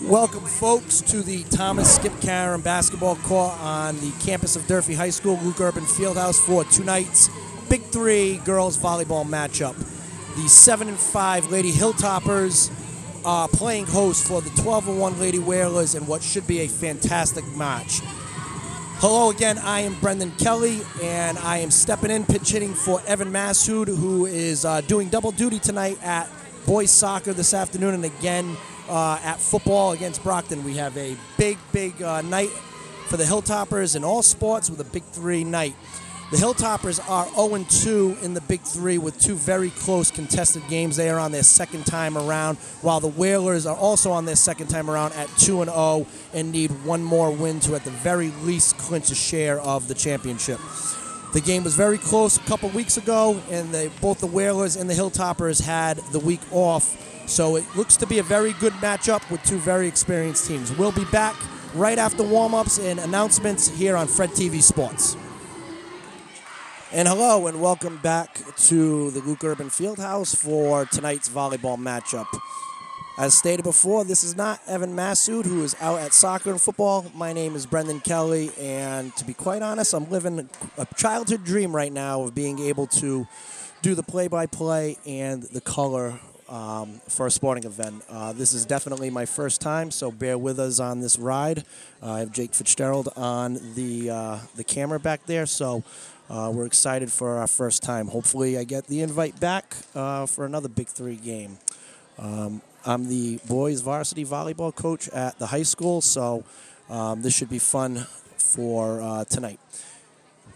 Welcome, folks, to the Thomas Skip Karen basketball court on the campus of Durfee High School, Luke Urban Fieldhouse, for tonight's Big Three girls volleyball matchup. The 7-5 Lady Hilltoppers are playing host for the 12-1 Lady Whalers in what should be a fantastic match. Hello again, I am Brendan Kelly, and I am stepping in, pinch hitting for Evan Massoud, who is doing double duty tonight at boys soccer this afternoon, and again at football against Brockton. We have a big night for the Hilltoppers in all sports with a Big Three night. The Hilltoppers are 0-2 in the Big Three with two very close contested games. They are on their second time around, while the Whalers are also on their second time around at 2-0 and need one more win to at the very least clinch a share of the championship. The game was very close a couple weeks ago, and both the Whalers and the Hilltoppers had the week off. So it looks to be a very good matchup with two very experienced teams. We'll be back right after warm-ups and announcements here on Fred TV Sports. And hello and welcome back to the Luke Urban Fieldhouse for tonight's volleyball matchup. As stated before, this is not Evan Massoud, who is out at soccer and football. My name is Brendan Kelly, and to be quite honest, I'm living a childhood dream right now of being able to do the play-by-play and the color for a sporting event. This is definitely my first time, so bear with us on this ride. I have Jake Fitzgerald on the camera back there, so we're excited for our first time. Hopefully I get the invite back for another Big Three game. I'm the boys varsity volleyball coach at the high school, so this should be fun for tonight.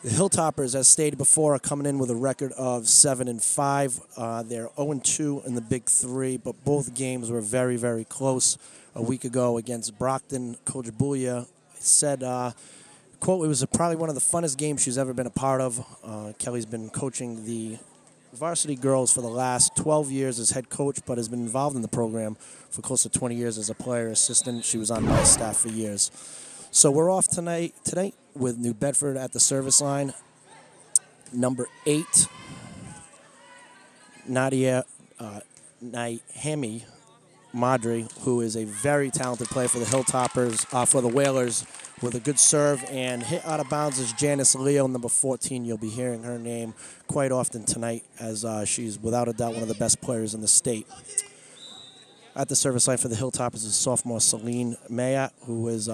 The Hilltoppers, as stated before, are coming in with a record of 7-5. They're 0-2 in the Big Three, but both games were very, very close. A week ago against Brockton, Coach Boulia said, quote, it was probably one of the funnest games she's ever been a part of. Kelly's been coaching the varsity girls for the last 12 years as head coach, but has been involved in the program for close to 20 years as a player assistant. She was on my staff for years. So we're off tonight with New Bedford at the service line. Number 8, Nadia Naihemi Madri, who is a very talented player for the Hilltoppers, for the Whalers, with a good serve, and hit out of bounds is Janice Leo, number 14. You'll be hearing her name quite often tonight, as she's without a doubt one of the best players in the state. At the service line for the Hilltoppers is sophomore Celine Mayat, who has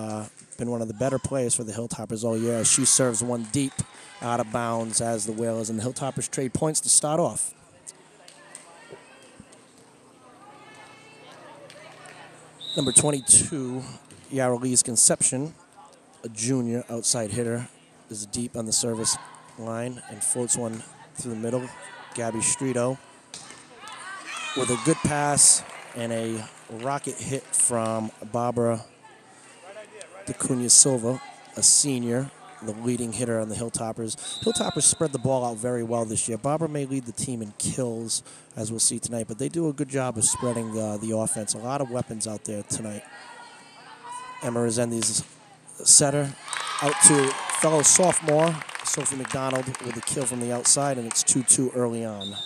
been one of the better players for the Hilltoppers all year, as she serves one deep out of bounds as the Whalers and the Hilltoppers trade points to start off. Number 22, Yarrowlee's Conception, a junior outside hitter, is deep on the service line and floats one through the middle. Gabby Strito with a good pass and a rocket hit from Barbara DeCunha Silva, a senior, the leading hitter on the Hilltoppers. Hilltoppers spread the ball out very well this year. Barbara may lead the team in kills, as we'll see tonight, but they do a good job of spreading the offense. A lot of weapons out there tonight. Emma Resendiz, setter, out to fellow sophomore Sophie McDonald with a kill from the outside, and it's 2-2 early on.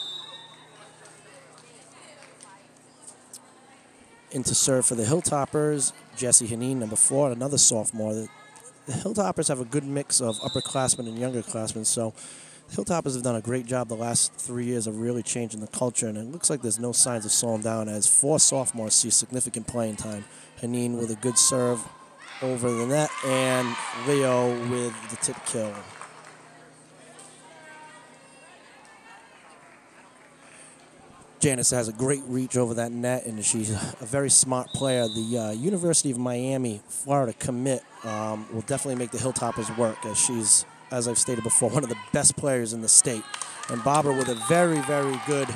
Into serve for the Hilltoppers, Jessie Haneen, number 4, another sophomore. The Hilltoppers have a good mix of upperclassmen and younger-classmen, so the Hilltoppers have done a great job the last 3 years of really changing the culture, and it looks like there's no signs of slowing down as 4 sophomores see significant playing time. Haneen with a good serve over the net, and Leo with the tip kill. Janice has a great reach over that net, and she's a very smart player. The University of Miami, Florida commit will definitely make the Hilltoppers work, as she's, as I've stated before, one of the best players in the state. And Barbara with a very, very good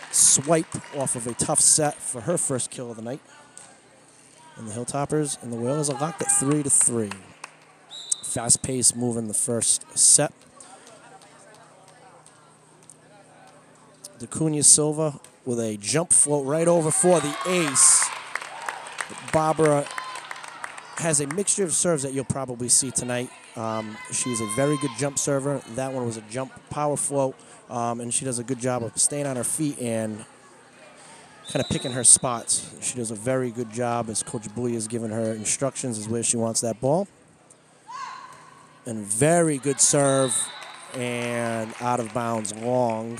swipe off of a tough set for her first kill of the night. And the Hilltoppers and the Whalers are locked at 3-3. Fast pace move in the first set. DeCunha Silva with a jump float right over for the ace. Barbara has a mixture of serves that you'll probably see tonight. She's a very good jump server. That one was a jump power float, and she does a good job of staying on her feet and kind of picking her spots. She does a very good job as Coach Bowie has given her instructions as where she wants that ball. And very good serve and out of bounds long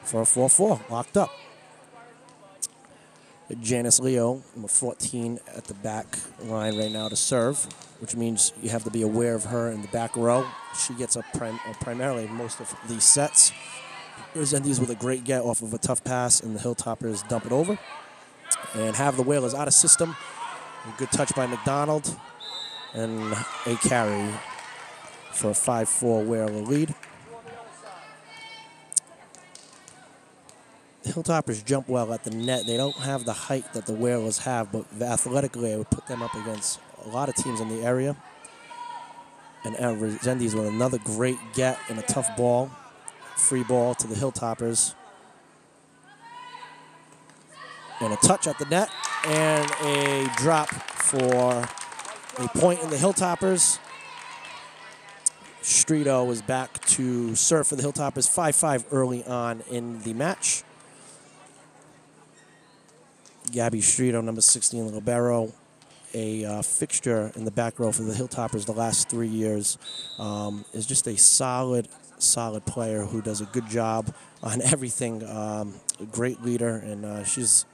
for a 4-4, locked up. Janice Leo, number 14, at the back line right now to serve, which means you have to be aware of her in the back row. She gets up primarily most of these sets. Resendiz with a great get off of a tough pass, and the Hilltoppers dump it over and have the Whalers out of system. A good touch by McDonald and a carry for a 5-4 Whaler lead. The Hilltoppers jump well at the net. They don't have the height that the Whalers have, but athletically, I would put them up against a lot of teams in the area. And Resendiz with another great get and a tough ball. Free ball to the Hilltoppers. And a touch at the net and a drop for a point in the Hilltoppers. Streeto is back to serve for the Hilltoppers, 5-5 early on in the match. Gabby Streeto, number 16, libero, a fixture in the back row for the Hilltoppers the last 3 years, is just a solid player who does a good job on everything. A great leader, and she's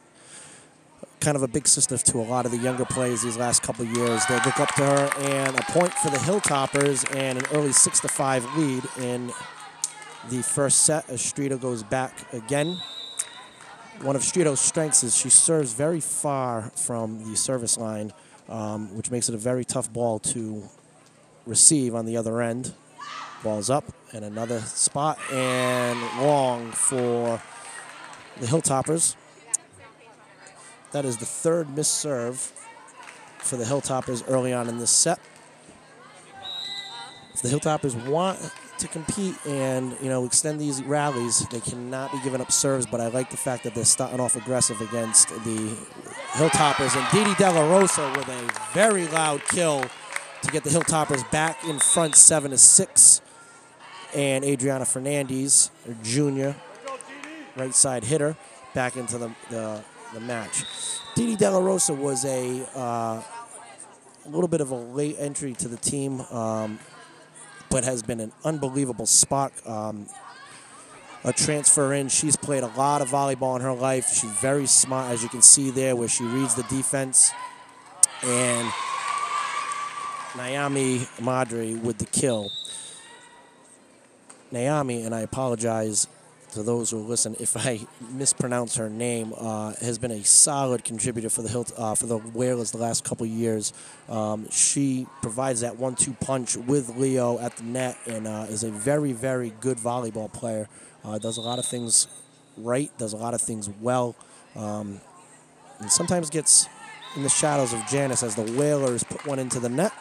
kind of a big sister to a lot of the younger players these last couple years. They look up to her, and a point for the Hilltoppers and an early 6-5 lead in the first set as Streeto goes back again. One of Streeto's strengths is she serves very far from the service line, which makes it a very tough ball to receive on the other end. Ball's up, and another spot, and long for the Hilltoppers. That is the third missed serve for the Hilltoppers early on in this set. If the Hilltoppers want to compete and, extend these rallies, they cannot be giving up serves, but I like the fact that they're starting off aggressive against the Hilltoppers. And Didi De La Rosa with a very loud kill to get the Hilltoppers back in front, 7-6. And Adriana Fernandez, a junior, right side hitter, back into the match. Didi De La Rosa was a little bit of a late entry to the team, but has been an unbelievable spot. A transfer in. She's played a lot of volleyball in her life. She's very smart, as you can see there, where she reads the defense. And Naomi Madre with the kill. Naomi, and I apologize to those who listen if I mispronounce her name, has been a solid contributor for the Whalers the last couple years. She provides that 1-2 punch with Leo at the net, and is a very, very good volleyball player. Does a lot of things right, does a lot of things well, and sometimes gets in the shadows of Janice as the Whalers put one into the net,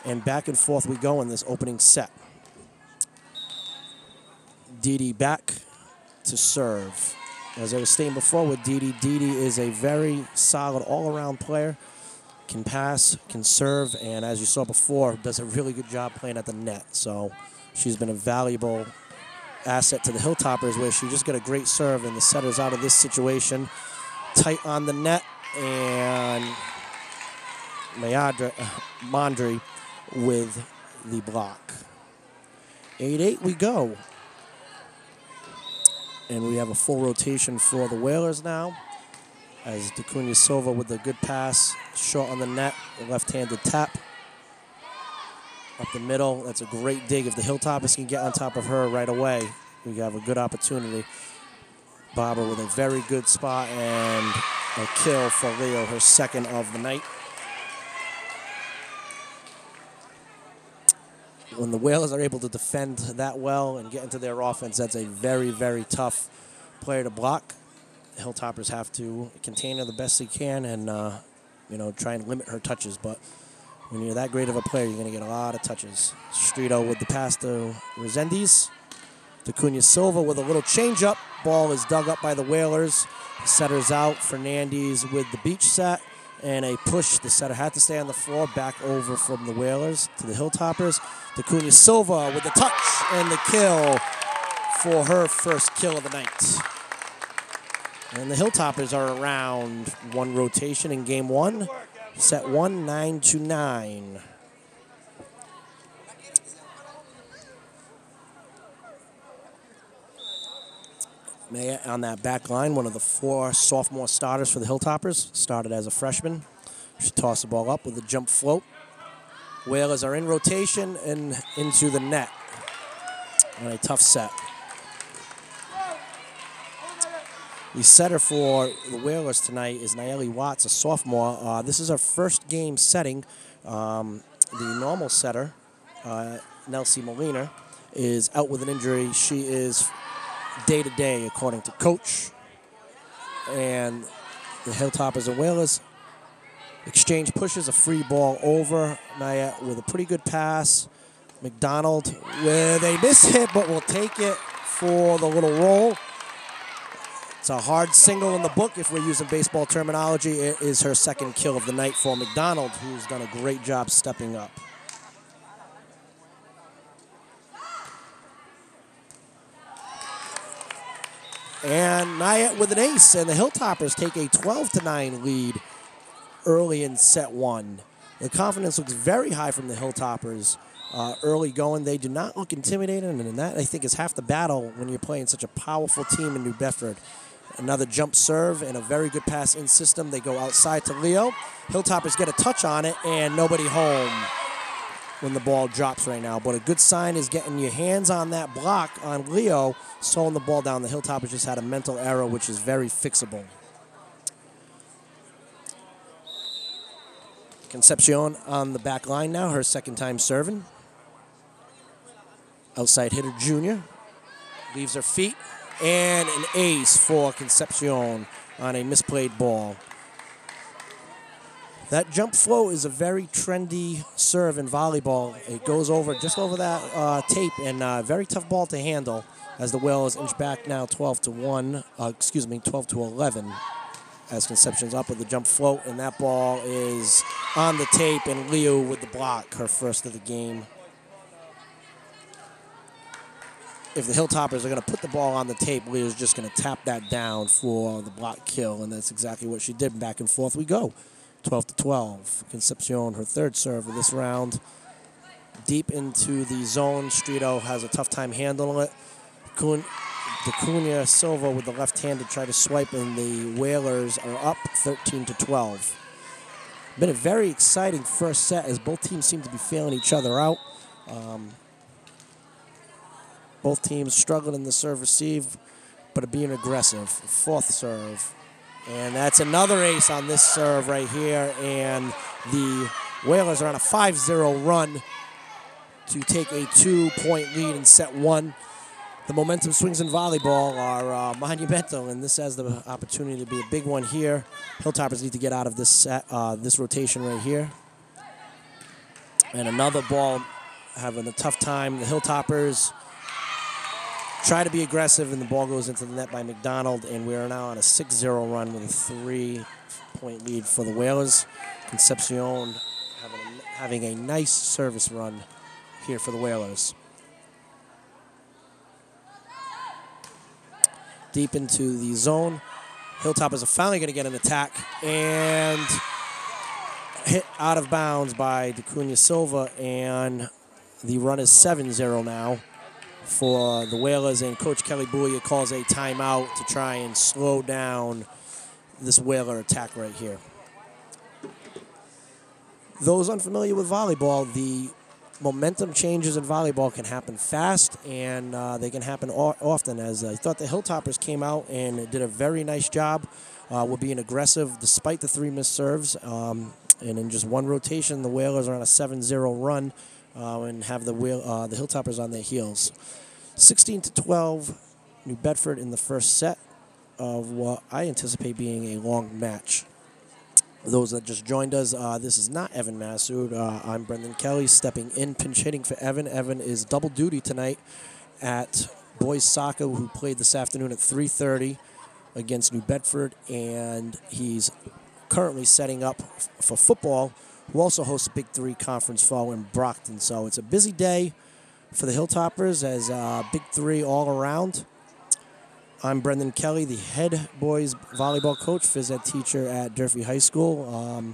and back and forth we go in this opening set. Didi back to serve. As I was stating before with Didi, Didi is a very solid all-around player, can pass, can serve, and as you saw before, does a really good job playing at the net. So she's been a valuable asset to the Hilltoppers, where she just got a great serve, and the setter's out of this situation. Tight on the net, and Mondry with the block. 8-8 we go. And we have a full rotation for the Whalers now, as DeCunha Silva with a good pass, short on the net, a left-handed tap. Up the middle, that's a great dig. If the Hilltoppers can get on top of her right away, we have a good opportunity. Barbara with a very good spot and a kill for Leo, her second of the night. When the Whalers are able to defend that well and get into their offense, that's a very, very tough player to block. The Hilltoppers have to contain her the best they can and, try and limit her touches. But when you're that great of a player, you're going to get a lot of touches. Streeto with the pass to Resendiz. DeCunha Silva with a little changeup. Ball is dug up by the Whalers. The setter's out. Fernandez with the beach set. And a push. The setter had to stay on the floor. Back over from the Whalers to the Hilltoppers. DeCunha Silva with the touch and the kill for her first kill of the night. And the Hilltoppers are around one rotation in game one. Set 1, 9-9. Maya on that back line, one of the 4 sophomore starters for the Hilltoppers. Started as a freshman. She tossed the ball up with a jump float. Whalers are in rotation and into the net on a tough set. The setter for the Whalers tonight is Nayeli Watts, a sophomore. This is her first game setting. The normal setter, Nelsie Molina, is out with an injury. She is day-to-day, according to coach. And the Hilltoppers and Whalers exchange pushes, a free ball over. Naya with a pretty good pass. McDonald with a miss hit, but will take it for the little roll. It's a hard single in the book if we're using baseball terminology. It is her second kill of the night for McDonald, who's done a great job stepping up. And Naya with an ace, and the Hilltoppers take a 12-9 lead early in set 1. The confidence looks very high from the Hilltoppers early going. They do not look intimidating, and that, I think, is half the battle when you're playing such a powerful team in New Bedford. Another jump serve and a very good pass in system. They go outside to Leo. Hilltoppers get a touch on it, and nobody home when the ball drops right now. But a good sign is getting your hands on that block on Leo, slowing the ball down. The Hilltoppers just had a mental error, which is very fixable. Concepcion on the back line now, her second time serving. Outside hitter junior. Leaves her feet. And an ace for Concepcion on a misplayed ball. That jump flow is a very trendy serve in volleyball. It goes over just over that tape, and a very tough ball to handle as the Whalers inch back now 12-1, 12-11 as Concepcion's up with the jump float, and that ball is on the tape, and Leo with the block, her first of the game. If the Hilltoppers are going to put the ball on the tape, Leo's just going to tap that down for the block kill, and that's exactly what she did. Back and forth we go. 12-12. Concepcion, her third serve of this round. Deep into the zone. Strito has a tough time handling it. D'Acunha Silva with the left hand to try to swipe, and the Whalers are up 13-12. Been a very exciting first set as both teams seem to be feeling each other out. Both teams struggling in the serve-receive, but are being aggressive. Fourth serve. And that's another ace on this serve right here. And the Whalers are on a 5-0 run to take a 2-point lead in set 1. The momentum swings in volleyball are monumental, and this has the opportunity to be a big one here. Hilltoppers need to get out of this set, this rotation right here. And another ball having a tough time. The Hilltoppers try to be aggressive, and the ball goes into the net by McDonald, and we are now on a 6-0 run with a 3-point lead for the Whalers. Concepcion having a nice service run here for the Whalers. Deep into the zone. Hilltoppers are finally going to get an attack, and hit out of bounds by D'Acunha Silva, and the run is 7-0 now for the Whalers, and Coach Kelly Bouya calls a timeout to try and slow down this Whaler attack right here. Those unfamiliar with volleyball, the momentum changes in volleyball can happen fast, and they can happen often. As I thought the Hilltoppers came out and did a very nice job with being aggressive despite the 3 missed serves. And in just one rotation, the Whalers are on a 7-0 run and have the Hilltoppers on their heels. 16-12, New Bedford in the first set of what I anticipate being a long match. Those that just joined us, this is not Evan Massoud. I'm Brendan Kelly, stepping in, pinch hitting for Evan. Evan is double duty tonight at boys soccer, who played this afternoon at 3:30 against New Bedford, and he's currently setting up for football, who also hosts a Big 3 conference fall in Brockton. So it's a busy day for the Hilltoppers as Big 3 all around. I'm Brendan Kelly, the head boys volleyball coach, phys ed teacher at Durfee High School.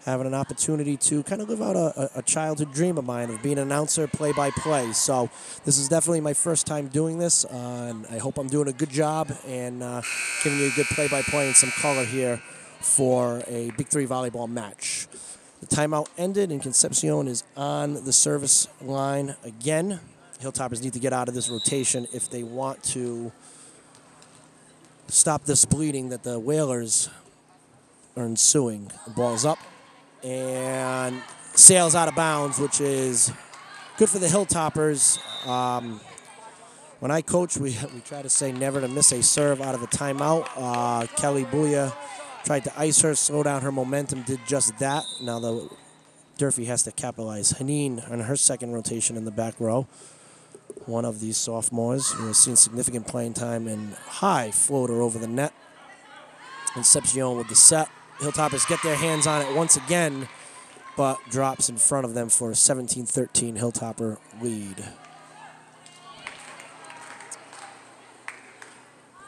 Having an opportunity to kind of live out a childhood dream of mine of being an announcer, play-by-play. So this is definitely my first time doing this, and I hope I'm doing a good job and giving you a good play-by-play and some color here for a Big 3 volleyball match. The timeout ended, and Concepcion is on the service line again. Hilltoppers need to get out of this rotation if they want to stop this bleeding that the Whalers are ensuing. The ball's up and sails out of bounds, which is good for the Hilltoppers. When I coach, we try to say never to miss a serve out of a timeout. Kelly Bouya tried to ice her, slow down her momentum, did just that. Now the Durfee has to capitalize. Haneen on her second rotation in the back row. One of these sophomores who has seen significant playing time and high floater over the net. Concepcion with the set. Hilltoppers get their hands on it once again, but drops in front of them for a 17-13 Hilltopper lead.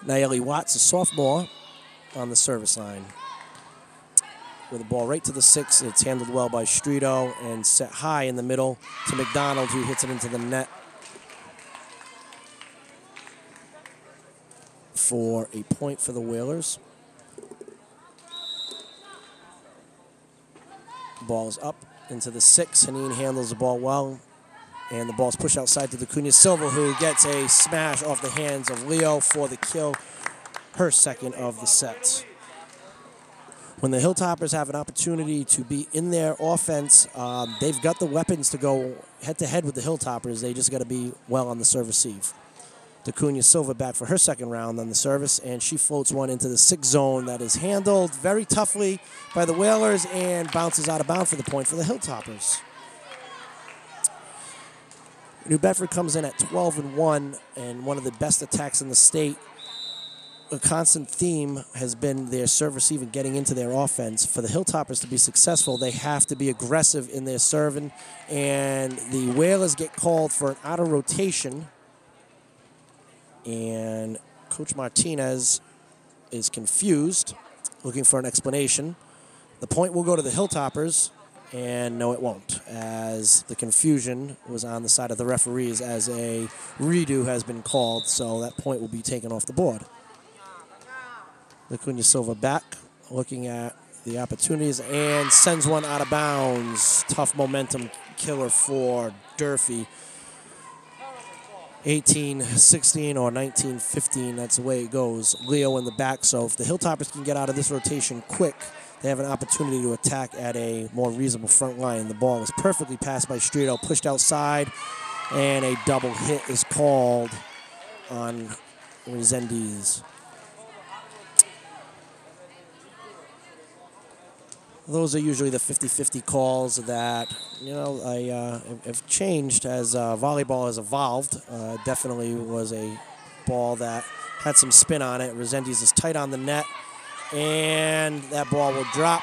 Nayeli Watts, a sophomore, on the service line. With the ball right to the 6, it's handled well by Streeto and set high in the middle to McDonald, who hits it into the net for a point for the Whalers. Ball is up into the 6. Haneen handles the ball well, and the ball's pushed outside to the Cunha Silva, who gets a smash off the hands of Leo for the kill, her second of the set. When the Hilltoppers have an opportunity to be in their offense, they've got the weapons to go head-to-head with the Hilltoppers. They just got to be well on the serve-receive. Cunha Silva back for her second round on the service, and she floats one into the 6 zone that is handled very toughly by the Whalers and bounces out of bounds for the point for the Hilltoppers. New Bedford comes in at 12-1 and one of the best attacks in the state. A constant theme has been their serve receive and getting into their offense. For the Hilltoppers to be successful, they have to be aggressive in their serving, and the Whalers get called for an out of rotation. And Coach Martinez is confused, looking for an explanation. The point will go to the Hilltoppers, and no, it won't, as the confusion was on the side of the referees as a redo has been called, so that point will be taken off the board. Cunha Silva back, looking at the opportunities, and sends one out of bounds. Tough momentum killer for Durfee. 18-16 or 19-15, that's the way it goes. Leo in the back, so if the Hilltoppers can get out of this rotation quick, they have an opportunity to attack at a more reasonable front line. The ball is perfectly passed by Streeto, pushed outside, and a double hit is called on Resendiz. Those are usually the 50-50 calls that, you know, have changed as volleyball has evolved. Definitely was a ball that had some spin on it. Resendiz is tight on the net, and that ball will drop.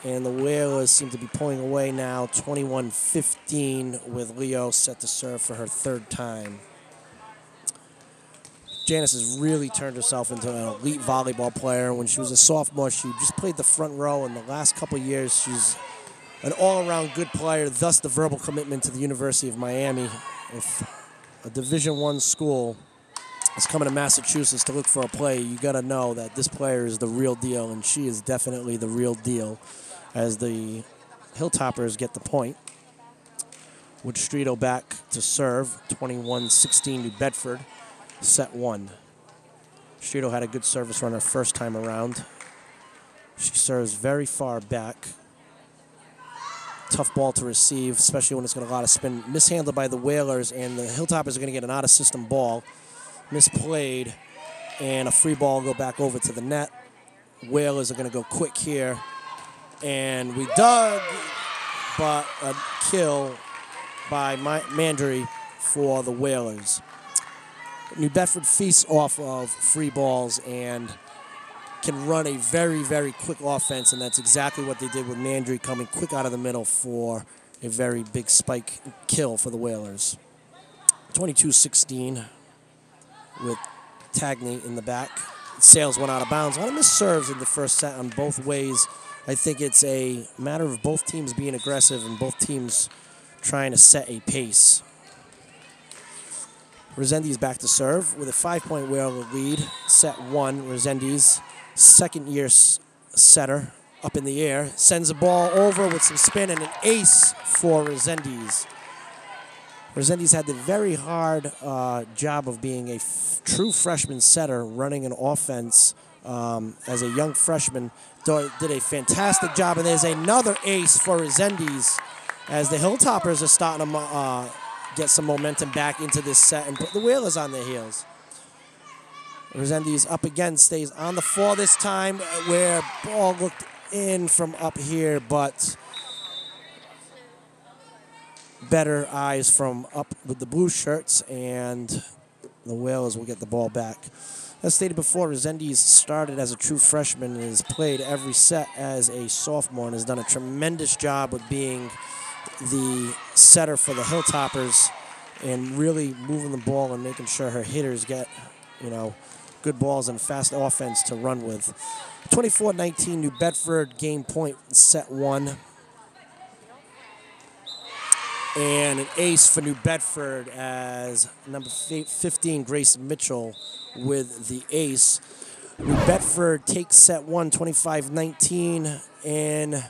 And the Whalers seem to be pulling away now, 21-15, with Leo set to serve for her third time. Janice has really turned herself into an elite volleyball player. When she was a sophomore, she just played the front row. In the last couple of years, she's an all-around good player, thus the verbal commitment to the University of Miami. If a Division I school is coming to Massachusetts to look for a play, you got to know that this player is the real deal, and she is definitely the real deal as the Hilltoppers get the point. With Streeto back to serve, 21-16 to Bedford. Set 1. Streeto had a good service run her first time around. She serves very far back. Tough ball to receive, especially when it's got a lot of spin. Mishandled by the Whalers, and the Hilltoppers are going to get an out-of-system ball. Misplayed, and a free ball will go back over to the net. Whalers are going to go quick here. And we dug, but a kill by Mandry for the Whalers. New Bedford feasts off of free balls and can run a very, very quick offense, and that's exactly what they did with Mandry coming quick out of the middle for a very big spike kill for the Whalers. 22-16 with Tagney in the back. Sales went out of bounds. A lot of missed serves in the first set on both ways. I think it's a matter of both teams being aggressive and both teams trying to set a pace. Resendiz back to serve with a 5-point Whaler lead. Set 1, Resendiz, second-year setter, up in the air. Sends the ball over with some spin and an ace for Resendiz. Resendiz had the very hard job of being a true freshman setter, running an offense as a young freshman. Did a fantastic job, and there's another ace for Resendiz as the Hilltoppers are starting to get some momentum back into this set and put the Whalers on their heels. Resendiz up again, stays on the floor this time, where ball looked in from up here, but better eyes from up with the blue shirts, and the Whalers will get the ball back. As stated before, Resendiz started as a true freshman and has played every set as a sophomore and has done a tremendous job with being the setter for the Hilltoppers and really moving the ball and making sure her hitters get, you know, good balls and fast offense to run with. 24-19, New Bedford, game point, set 1. And an ace for New Bedford as number 15, Grace Mitchell, with the ace. New Bedford takes set 1, 25-19, in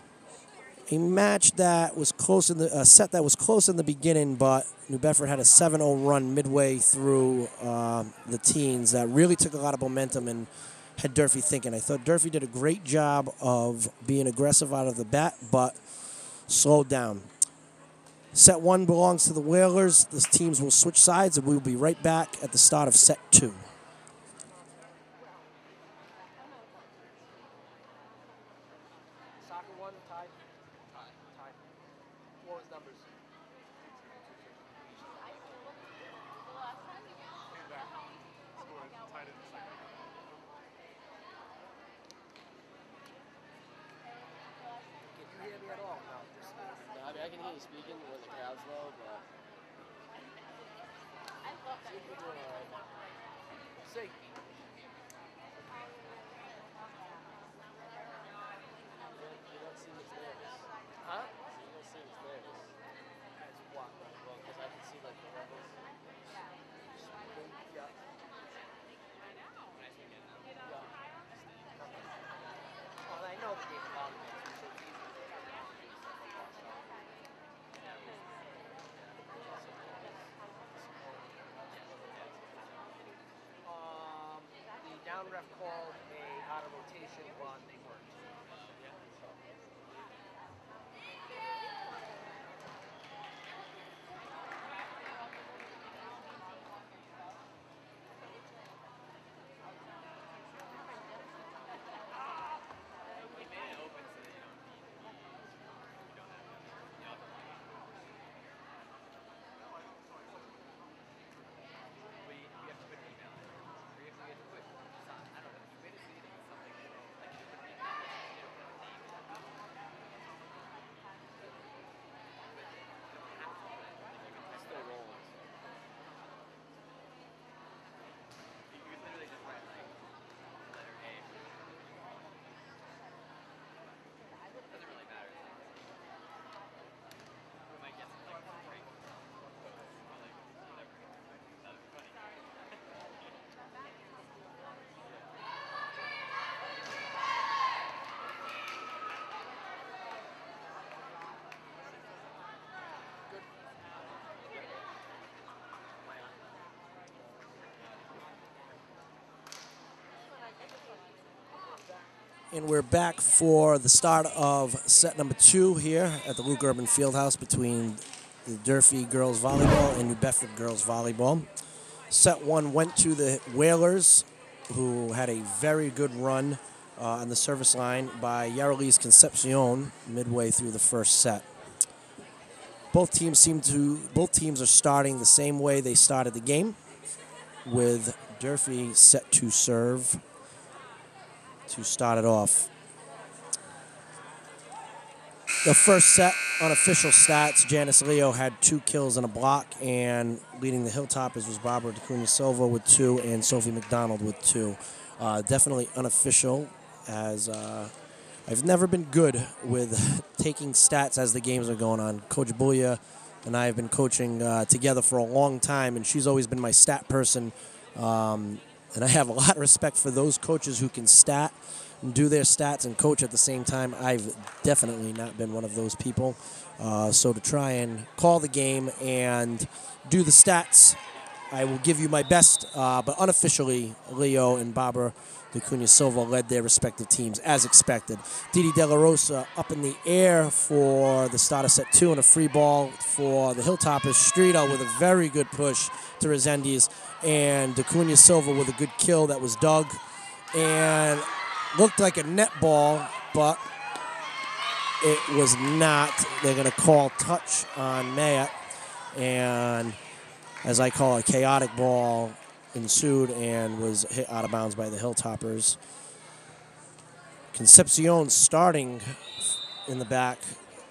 a match that was close in the set that was close in the beginning, but New Bedford had a 7-0 run midway through the teens that really took a lot of momentum and had Durfee thinking. I thought Durfee did a great job of being aggressive out of the bat, but slowed down. Set 1 belongs to the Whalers. The teams will switch sides, and we will be right back at the start of set 2. Soccer 1, tied. Tied. What was numbers? Can you hear me at all? No, just me. No, I mean, I can hear you speaking when the crowd's low, but... Seems to be doing all right. See. You don't seem as nervous. Huh? You don't seem as nervous. As what? Well, because I can see, like, the levels. Yeah. Well, I know the game of volleyball, too, so it's easy. The down ref called a out of rotation run. They weren't. And we're back for the start of set number 2 here at the Luke Urban Fieldhouse between the Durfee girls volleyball and New Bedford girls volleyball. Set 1 went to the Whalers, who had a very good run on the service line by Yareliz Concepcion midway through the first set. Both teams are starting the same way they started the game, with Durfee set to serve to start it off. The first set, unofficial stats, Janice Leo had 2 kills and a block, and leading the Hilltoppers was Barbara DeCunha Silva with 2 and Sophie McDonald with 2. Definitely unofficial, as I've never been good with taking stats as the games are going on. Coach Bouya and I have been coaching together for a long time, and she's always been my stat person. And I have a lot of respect for those coaches who can stat and do their stats and coach at the same time. I've definitely not been one of those people. So to try and call the game and do the stats, I will give you my best, but unofficially, Leo and Barbara DeCunha Silva led their respective teams as expected. Didi De La Rosa up in the air for the start of set 2 and a free ball for the Hilltoppers. Streeto with a very good push to Resendiz, and DeCunha Silva with a good kill that was dug. And looked like a net ball, but it was not. They're going to call touch on Mayat, and as I call it, a chaotic ball ensued and was hit out of bounds by the Hilltoppers. Concepcion starting in the back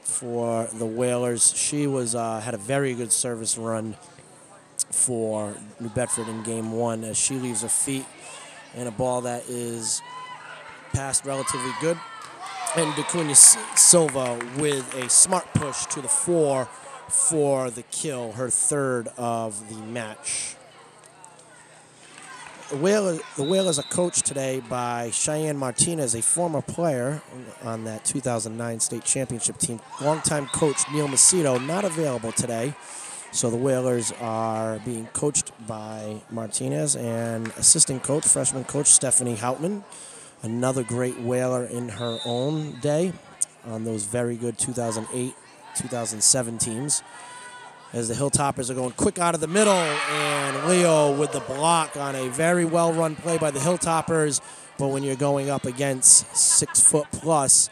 for the Whalers. She was had a very good service run for New Bedford in game 1 as she leaves her feet, and a ball that is passed relatively good. And DeCunha Silva with a smart push to the 4 for the kill, her 3rd of the match. The Whalers are coached today by Cheyenne Martinez, a former player on that 2009 state championship team. Longtime coach Neil Macedo not available today. So the Whalers are being coached by Martinez, and assistant coach, freshman coach Stephanie Houtman, another great Whaler in her own day on those very good 2008, 2007 teams. As the Hilltoppers are going quick out of the middle, and Leo with the block on a very well-run play by the Hilltoppers. But when you're going up against 6 foot plus,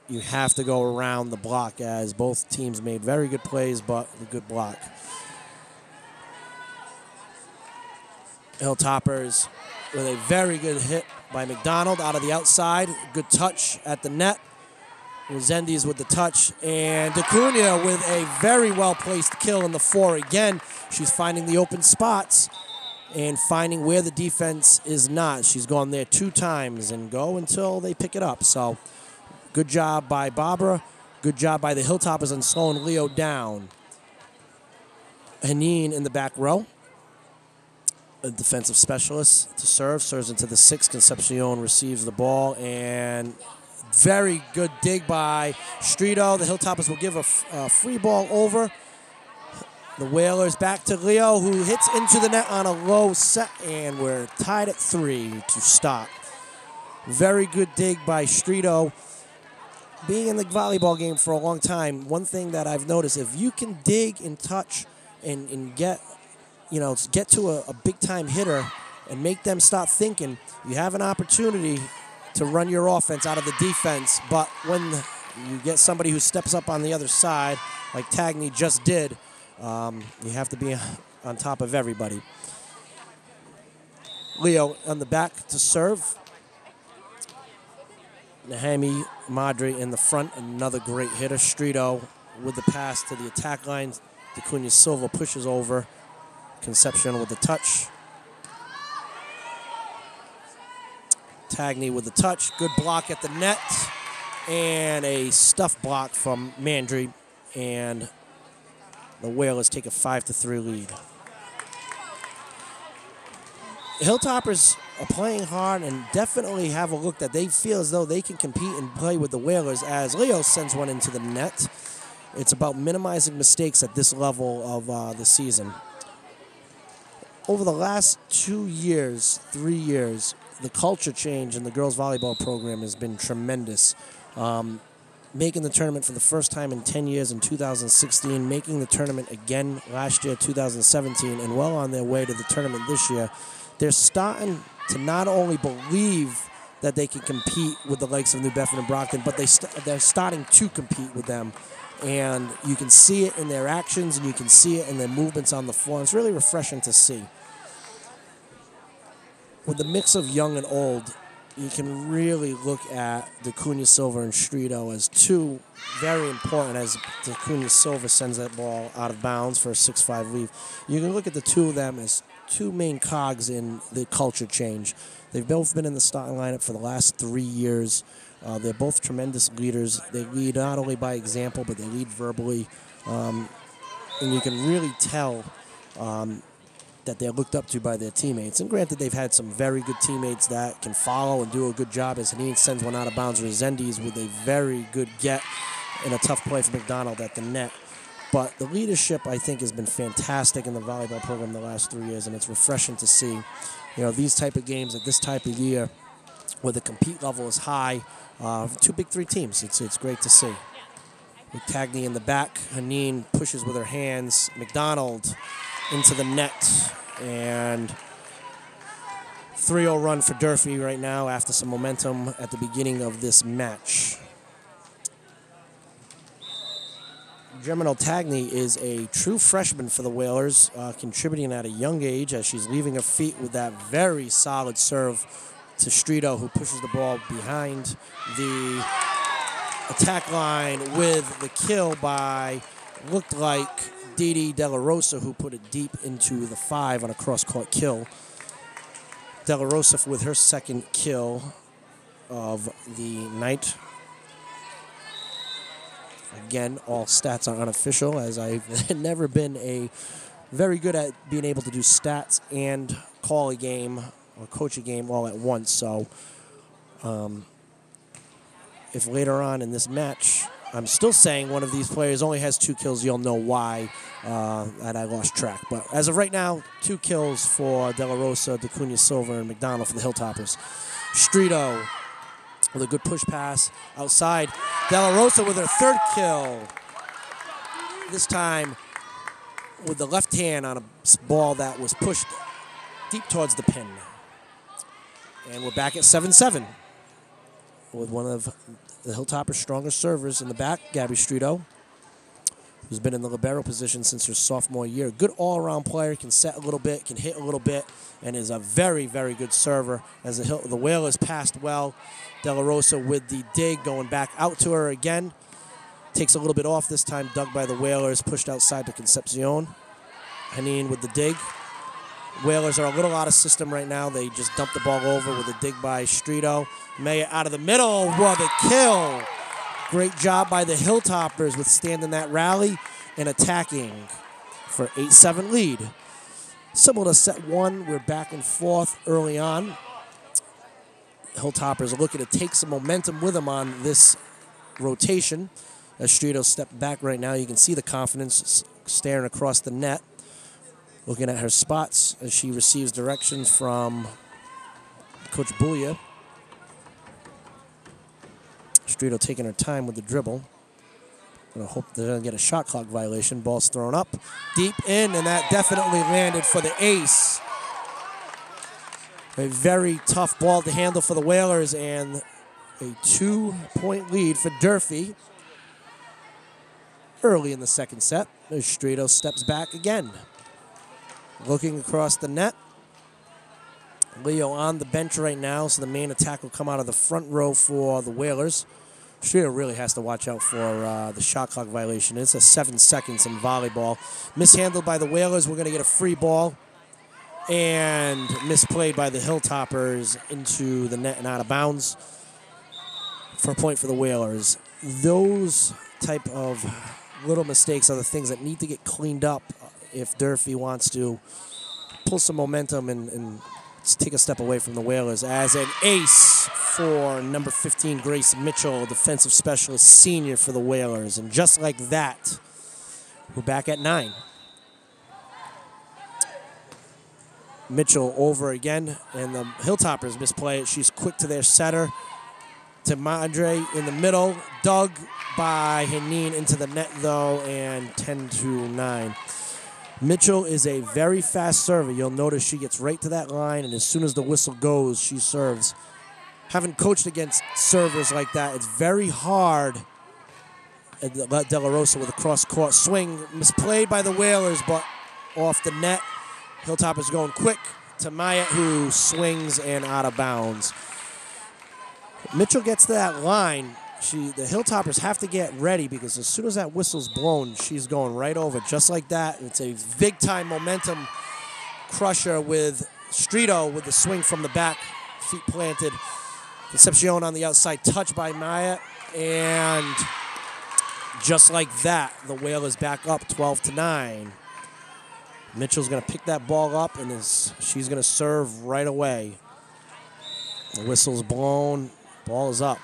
you have to go around the block, as both teams made very good plays, but a good block. Hilltoppers with a very good hit by McDonald out of the outside. Good touch at the net. Resendiz with the touch, and DeCunha with a very well-placed kill in the 4 again. She's finding the open spots and finding where the defense is not. She's gone there 2 times and go until they pick it up. So good job by Barbara. Good job by the Hilltoppers on slowing Leo down. Haneen in the back row. A defensive specialist to serve. Serves into the 6. Concepcion receives the ball, and very good dig by Streeto. The Hilltoppers will give a free ball over. The Whalers back to Leo, who hits into the net on a low set, and we're tied at 3 to stop. Very good dig by Streeto. Being in the volleyball game for a long time, one thing that I've noticed, if you can dig and touch and get, get to a big-time hitter and make them stop thinking, you have an opportunity to run your offense out of the defense. But when you get somebody who steps up on the other side, like Tagney just did, you have to be on top of everybody. Leo on the back to serve. Nahami Madri in the front, another great hitter. Streeto with the pass to the attack line. DeCunha Silva pushes over. Concepcion with the touch. Tagney with the touch. Good block at the net. And a stuff block from Mandry. And the Whalers take a 5-3 lead. The Hilltoppers are playing hard and definitely have a look that they feel as though they can compete and play with the Whalers, as Leo sends one into the net. It's about minimizing mistakes at this level of the season. Over the last 2 years, 3 years, the culture change in the girls volleyball program has been tremendous. Making the tournament for the first time in 10 years in 2016, making the tournament again last year, 2017, and well on their way to the tournament this year. They're starting to not only believe that they can compete with the likes of New Bedford and Brockton, but they're starting to compete with them. And you can see it in their actions, and you can see it in their movements on the floor. It's really refreshing to see. With the mix of young and old, you can really look at DeCunha Silva and Strito as two very important, as DeCunha Silva sends that ball out of bounds for a 6-5 lead. You can look at the two of them as two main cogs in the culture change. They've both been in the starting lineup for the last 3 years. They're both tremendous leaders. They lead not only by example, but they lead verbally. And you can really tell that they're looked up to by their teammates. And granted, they've had some very good teammates that can follow and do a good job, as Haneen sends one out of bounds. Resendiz with a very good get and a tough play for McDonald at the net. But the leadership, I think, has been fantastic in the volleyball program the last 3 years, and it's refreshing to see, these type of games at this type of year where the compete level is high. Two big three teams. It's great to see. With Cagney in the back, Haneen pushes with her hands. McDonald into the net, and 3-0 run for Durfee right now after some momentum at the beginning of this match. Gemino Tagney is a true freshman for the Whalers, contributing at a young age as she's leaving her feet with that very solid serve to Strito, who pushes the ball behind the attack line with the kill by, looked like, Didi De La Rosa, who put it deep into the 5 on a cross-court kill. De La Rosa with her second kill of the night. Again, all stats are unofficial, as I've never been very good at being able to do stats and call a game or coach a game all at once. So if later on in this match I'm still saying one of these players only has 2 kills, you'll know why that I lost track. But as of right now, 2 kills for De La Rosa, DeCunha Silva, and McDonald for the Hilltoppers. Strito with a good push pass outside. De La Rosa with her 3rd kill. This time with the left hand on a ball that was pushed deep towards the pin. And we're back at 7-7 with one of the Hilltoppers' strongest servers in the back, Gabby Strito, who's been in the libero position since her sophomore year. Good all-around player, can set a little bit, can hit a little bit, and is a very, very good server. As the Whalers passed well, De La Rosa with the dig, going back out to her again. Takes a little bit off this time, dug by the Whalers, pushed outside to Concepcion. Haneen with the dig. Whalers are a little out of system right now. They just dumped the ball over with a dig by Strito. Maya out of the middle. What a kill. Great job by the Hilltoppers withstanding that rally and attacking for 8-7 lead. Similar to set 1, we're back and forth early on. Hilltoppers are looking to take some momentum with them on this rotation. As Strito stepped back right now, you can see the confidence staring across the net. Looking at her spots as she receives directions from Coach Boulia. Strito taking her time with the dribble. Gonna hope they're gonna get a shot clock violation. Ball's thrown up, deep in, and that definitely landed for the ace. A very tough ball to handle for the Whalers, and a 2-point lead for Durfee early in the second set. As Strito steps back again. Looking across the net. Leo on the bench right now, so the main attack will come out of the front row for the Whalers. Strito really has to watch out for the shot clock violation. It's a 7 seconds in volleyball. Mishandled by the Whalers. We're going to get a free ball. And misplayed by the Hilltoppers into the net and out of bounds for a point for the Whalers. Those type of little mistakes are the things that need to get cleaned up if Durfee wants to pull some momentum and take a step away from the Whalers. As an ace for number 15, Grace Mitchell, defensive specialist senior for the Whalers. And just like that, we're back at 9. Mitchell over again, and the Hilltoppers misplay it. She's quick to their setter. To Madre in the middle. Dug by Haneen into the net, though, and 10-9. Mitchell is a very fast server. You'll notice she gets right to that line, and as soon as the whistle goes, she serves. Having coached against servers like that, it's very hard. De La Rosa with a cross-court swing. Misplayed by the Whalers, but off the net. Hilltoppers going quick to Maya, who swings and out of bounds. Mitchell gets to that line. The Hilltoppers have to get ready because as soon as that whistle's blown, she's going right over just like that. It's a big-time momentum crusher with Streeto with the swing from the back, feet planted. Concepcion on the outside, touch by Maya, and just like that, the Whalers back up 12-9. Mitchell's going to pick that ball up, and she's going to serve right away. The whistle's blown, ball is up.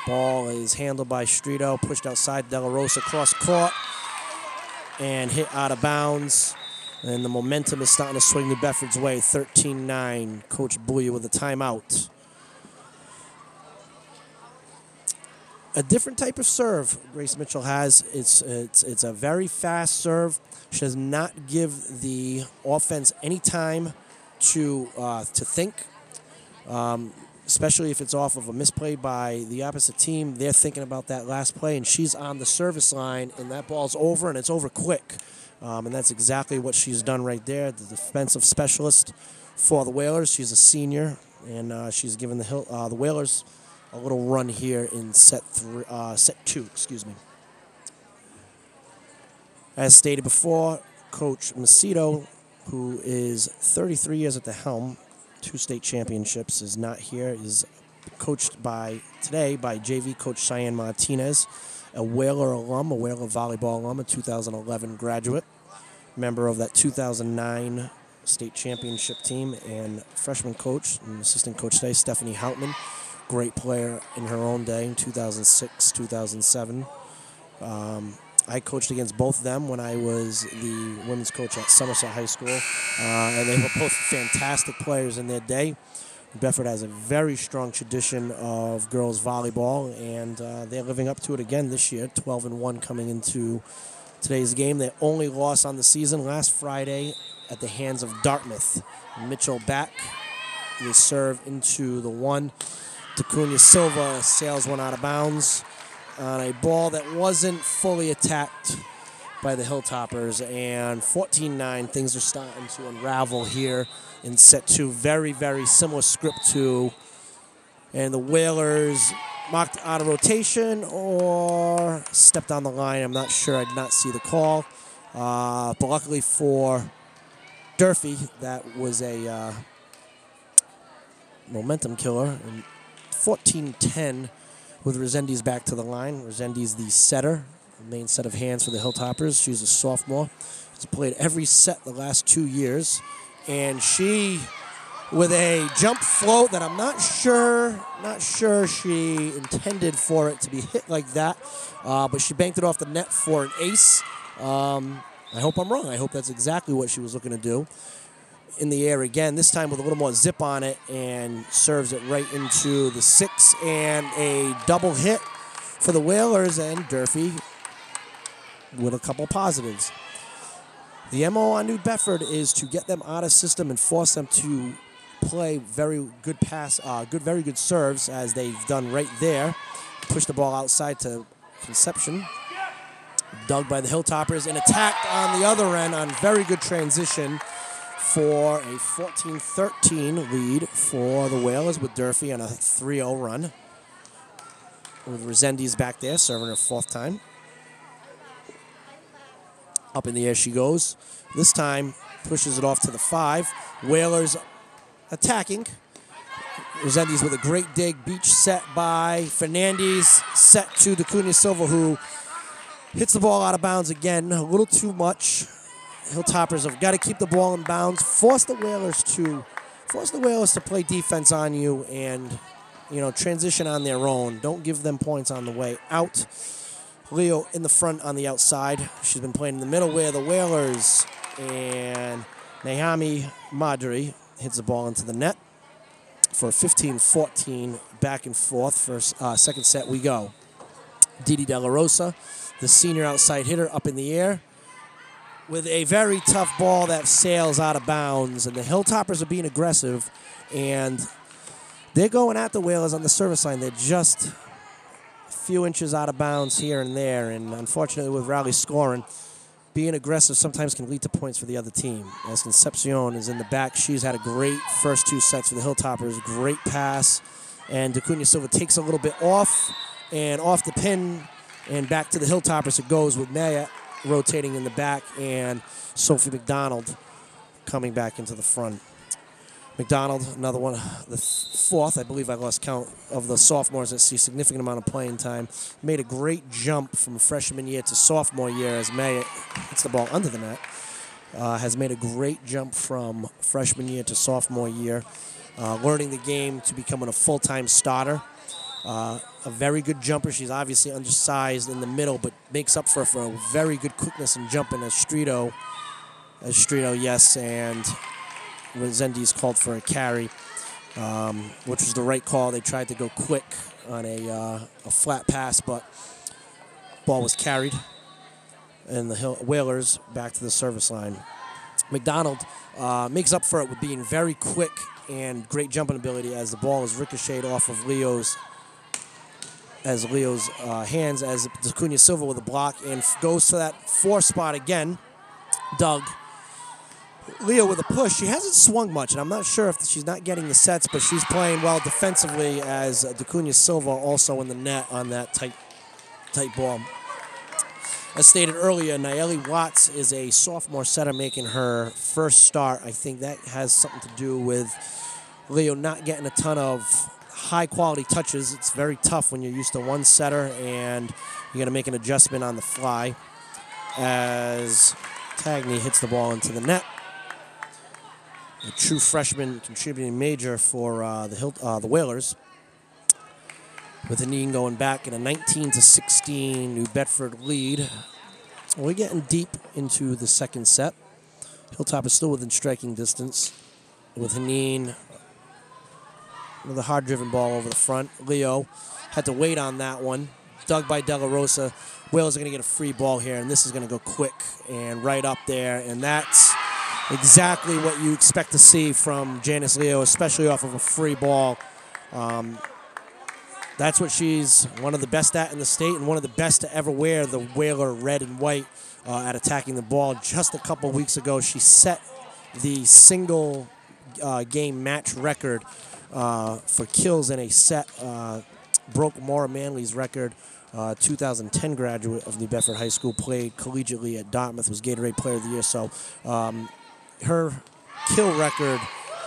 Ball is handled by Streeto, pushed outside, De La Rosa cross court, and hit out of bounds. And the momentum is starting to swing New Bedford's way, 13-9. Coach Bouya with a timeout. A different type of serve Grace Mitchell has. It's a very fast serve. She does not give the offense any time to think. Especially if it's off of a misplay by the opposite team. They're thinking about that last play, and she's on the service line, and that ball's over, and it's over quick. And that's exactly what she's done right there. The defensive specialist for the Whalers. She's a senior, and she's given the Whalers a little run here in set two. Excuse me. As stated before, Coach Macedo, who is 33 years at the helm, 2 state championships, is not here. Is coached today by JV coach Cheyenne Martinez, a Whaler alum, a Whaler volleyball alum, a 2011 graduate, member of that 2009 state championship team, and freshman coach and assistant coach today, Stephanie Houtman, great player in her own day in 2006, 2007. I coached against both of them when I was the women's coach at Somerset High School, and they were both fantastic players in their day. Bedford has a very strong tradition of girls volleyball, and they're living up to it again this year, 12-1 coming into today's game. Their only loss on the season last Friday at the hands of Dartmouth. Mitchell back, the serve into the one. Tacuna Silva sails one out of bounds on a ball that wasn't fully attacked by the Hilltoppers, and 14-9, things are starting to unravel here in set 2. Very, very similar script to, and the Whalers mocked out of rotation or stepped on the line. I'm not sure. I did not see the call. But luckily for Durfee, that was a momentum killer. And 14-10 with Resendiz back to the line. Resendiz, the setter, the main set of hands for the Hilltoppers. She's a sophomore. She's played every set the last 2 years. And she, with a jump float that I'm not sure she intended for it to be hit like that, but she banked it off the net for an ace. I hope I'm wrong. I hope that's exactly what she was looking to do. In the air again, this time with a little more zip on it, and serves it right into the 6, and a double hit for the Whalers, and Durfee with a couple positives. The MO on New Bedford is to get them out of system and force them to play very good very good serves, as they've done right there. Push the ball outside to Conception. Dug by the Hilltoppers and attacked on the other end on very good transition for a 14-13 lead for the Whalers, with Durfee on a 3-0 run. With Resendiz back there, serving her 4th time. Up in the air she goes. This time, pushes it off to the 5. Whalers attacking. Resendiz with a great dig. Beach set by Fernandez. Set to Tacuna Silva, who hits the ball out of bounds again. A little too much. Hilltoppers have got to keep the ball in bounds. Force the Whalers to play defense on you, and transition on their own. Don't give them points on the way out. Leo in the front on the outside. She's been playing in the middle where the Whalers, and Nahami Madri hits the ball into the net for 15-14 back and forth. For second set we go. Didi De La Rosa, the senior outside hitter, up in the air with a very tough ball that sails out of bounds, and the Hilltoppers are being aggressive, and they're going at the Whalers on the service line. They're just a few inches out of bounds here and there, and unfortunately with Raleigh scoring, being aggressive sometimes can lead to points for the other team. As Concepcion is in the back, she's had a great first 2 sets for the Hilltoppers. Great pass, and D'Acunha Silva takes a little bit off, and off the pin, and back to the Hilltoppers it goes with Maya rotating in the back, and Sophie McDonald coming back into the front. McDonald, another one, the 4th, I believe I lost count, of the sophomores that see a significant amount of playing time. Made a great jump from freshman year to sophomore year as Maya hits the ball under the net. Has made a great jump from freshman year to sophomore year, learning the game to becoming a full-time starter. A very good jumper. She's obviously undersized in the middle, but makes up for a very good quickness and jumping as Strito, yes, and Resendiz called for a carry, which was the right call. They tried to go quick on a flat pass, but ball was carried, and the Whalers back to the service line. McDonald makes up for it with being very quick and great jumping ability as the ball is ricocheted off of Leo's hands as D'Acunha Silva with a block and goes to that 4 spot again. Doug. Leo with a push. She hasn't swung much, and I'm not sure if she's not getting the sets, but she's playing well defensively as D'Acunha Silva also in the net on that tight ball. As stated earlier, Nayeli Watts is a sophomore setter making her first start. I think that has something to do with Leo not getting a ton of high-quality touches. It's very tough when you're used to one setter, and you got to make an adjustment on the fly as Tagney hits the ball into the net. A true freshman contributing major for the Whalers, with Anine going back in a 19-16 New Bedford lead. We're getting deep into the second set. Hilltop is still within striking distance, with Anine with a hard-driven ball over the front. Leo had to wait on that one. Dug by De La Rosa. Whalers are going to get a free ball here, and this is going to go quick and right up there, and that's exactly what you expect to see from Janice Leo, especially off of a free ball. That's what she's one of the best at in the state and one of the best to ever wear the Whaler red and white at attacking the ball. Just a couple weeks ago, she set the single game match record for kills in a set, broke Maura Manley's record. 2010 graduate of New Bedford High School, played collegiately at Dartmouth, was Gatorade Player of the Year. So her kill record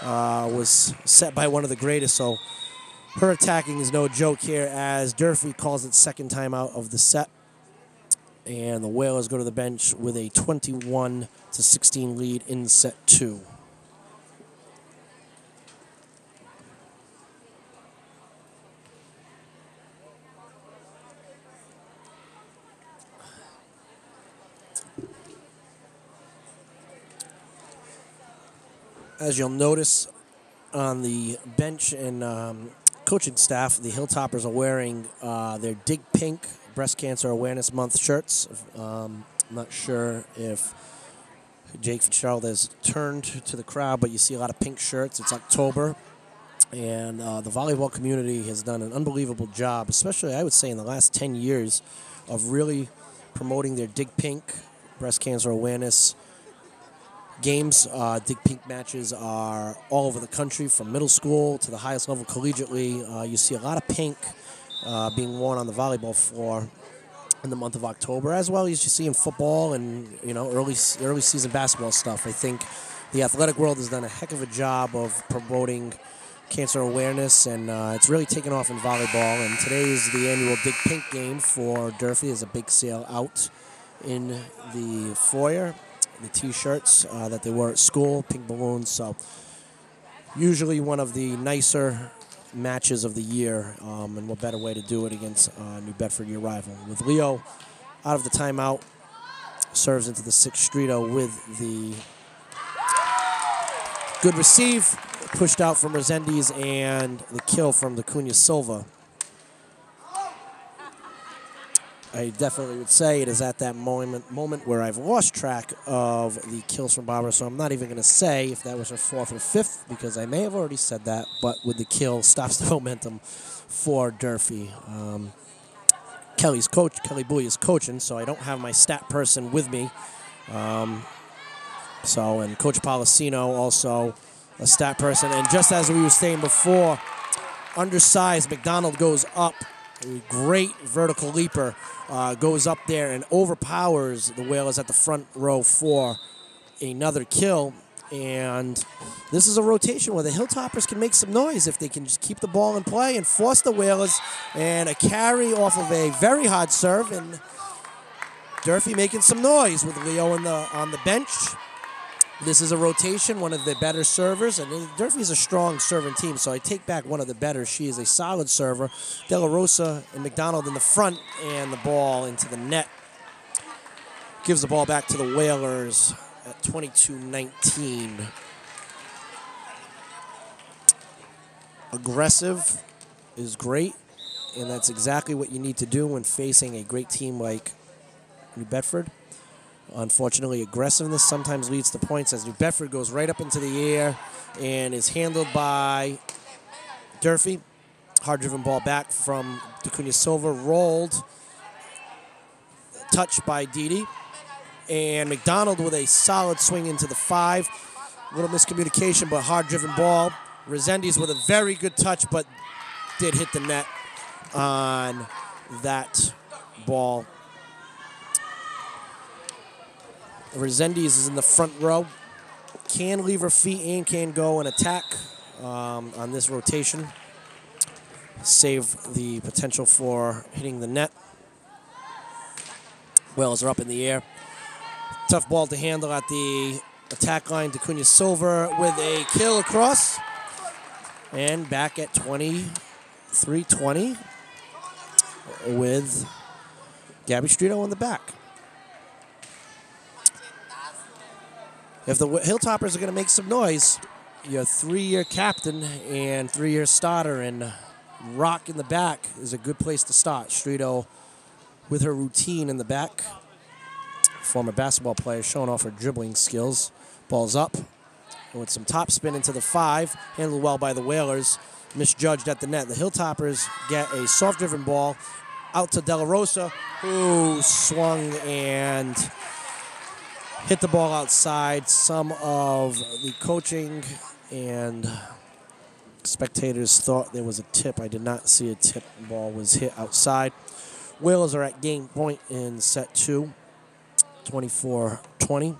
was set by one of the greatest. So her attacking is no joke here as Durfee calls it second timeout of the set. And the Whalers go to the bench with a 21-16 lead in set 2. As you'll notice on the bench and coaching staff, the Hilltoppers are wearing their Dig Pink Breast Cancer Awareness Month shirts. I'm not sure if Jake Fitzgerald has turned to the crowd, but you see a lot of pink shirts. It's October, and the volleyball community has done an unbelievable job, especially I would say in the last 10 years, of really promoting their Dig Pink Breast Cancer Awareness games. Dig Pink matches are all over the country, from middle school to the highest level collegiately. You see a lot of pink being worn on the volleyball floor in the month of October, as well as you see in football and early season basketball stuff. I think the athletic world has done a heck of a job of promoting cancer awareness, and it's really taken off in volleyball. And today is the annual Dig Pink game for Durfee. There's a big sale out in the foyer. The T-shirts that they wore at school, pink balloons. So usually one of the nicer matches of the year, and what better way to do it against New Bedford, your rival. With Leo out of the timeout, serves into the 6th Streeto with the good receive, pushed out from Resendiz, and the kill from D'Acunha Silva. I definitely would say it is at that moment where I've lost track of the kills from Barbara, so I'm not even going to say if that was her 4th or 5th, because I may have already said that, but with the kill, stops the momentum for Durfee. Kelly Bouy is coaching, so I don't have my stat person with me And Coach Policino also a stat person. And just as we were saying before, undersized McDonald goes up. A great vertical leaper goes up there and overpowers the Whalers at the front row for another kill. And this is a rotation where the Hilltoppers can make some noise if they can just keep the ball in play and force the Whalers. And a carry off of a very hard serve. And Durfee making some noise with Leo on the bench. This is a rotation, one of the better servers, and Durfee's a strong serving team, so I take back one of the better. She is a solid server. De La Rosa and McDonald in the front, and the ball into the net. Gives the ball back to the Whalers at 22-19. Aggressive is great, and that's exactly what you need to do when facing a great team like New Bedford. Unfortunately, aggressiveness sometimes leads to points as New Bedford goes right up into the air and is handled by Durfee. Hard-driven ball back from DeCunha Silva, rolled, touched by Didi. And McDonald with a solid swing into the 5. Little miscommunication, but hard-driven ball. Resendiz with a very good touch, but did hit the net on that ball. Resendiz is in the front row. Can leave her feet and can go and attack on this rotation. Save the potential for hitting the net. Whalers are up in the air. Tough ball to handle at the attack line. DeCunha Silva with a kill across. And back at 23-20 with Gabby Strito in the back. If the Hilltoppers are going to make some noise, your 3-year captain and 3-year starter and Rock in the back is a good place to start. Strito with her routine in the back. Former basketball player showing off her dribbling skills. Ball's up with some top spin into the 5. Handled well by the Whalers. Misjudged at the net. The Hilltoppers get a soft-driven ball out to De La Rosa, who swung and hit the ball outside. Some of the coaching and spectators thought there was a tip. I did not see a tip. The ball was hit outside. Whalers are at game point in set 2, 24-20.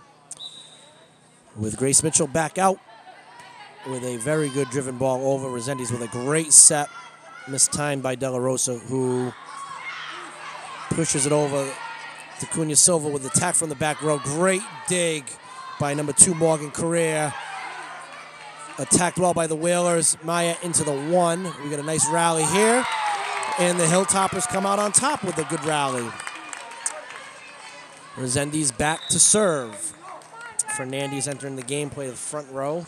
With Grace Mitchell back out with a very good driven ball over. Resendiz with a great set. Mistimed by De La Rosa, who pushes it over. DeCunha Silva with the attack from the back row. Great dig by number 2, Morgan Correa. Attacked well by the Whalers. Maya into the 1. We got a nice rally here. And the Hilltoppers come out on top with a good rally. Resendiz back to serve. Fernandez entering the game, play the front row.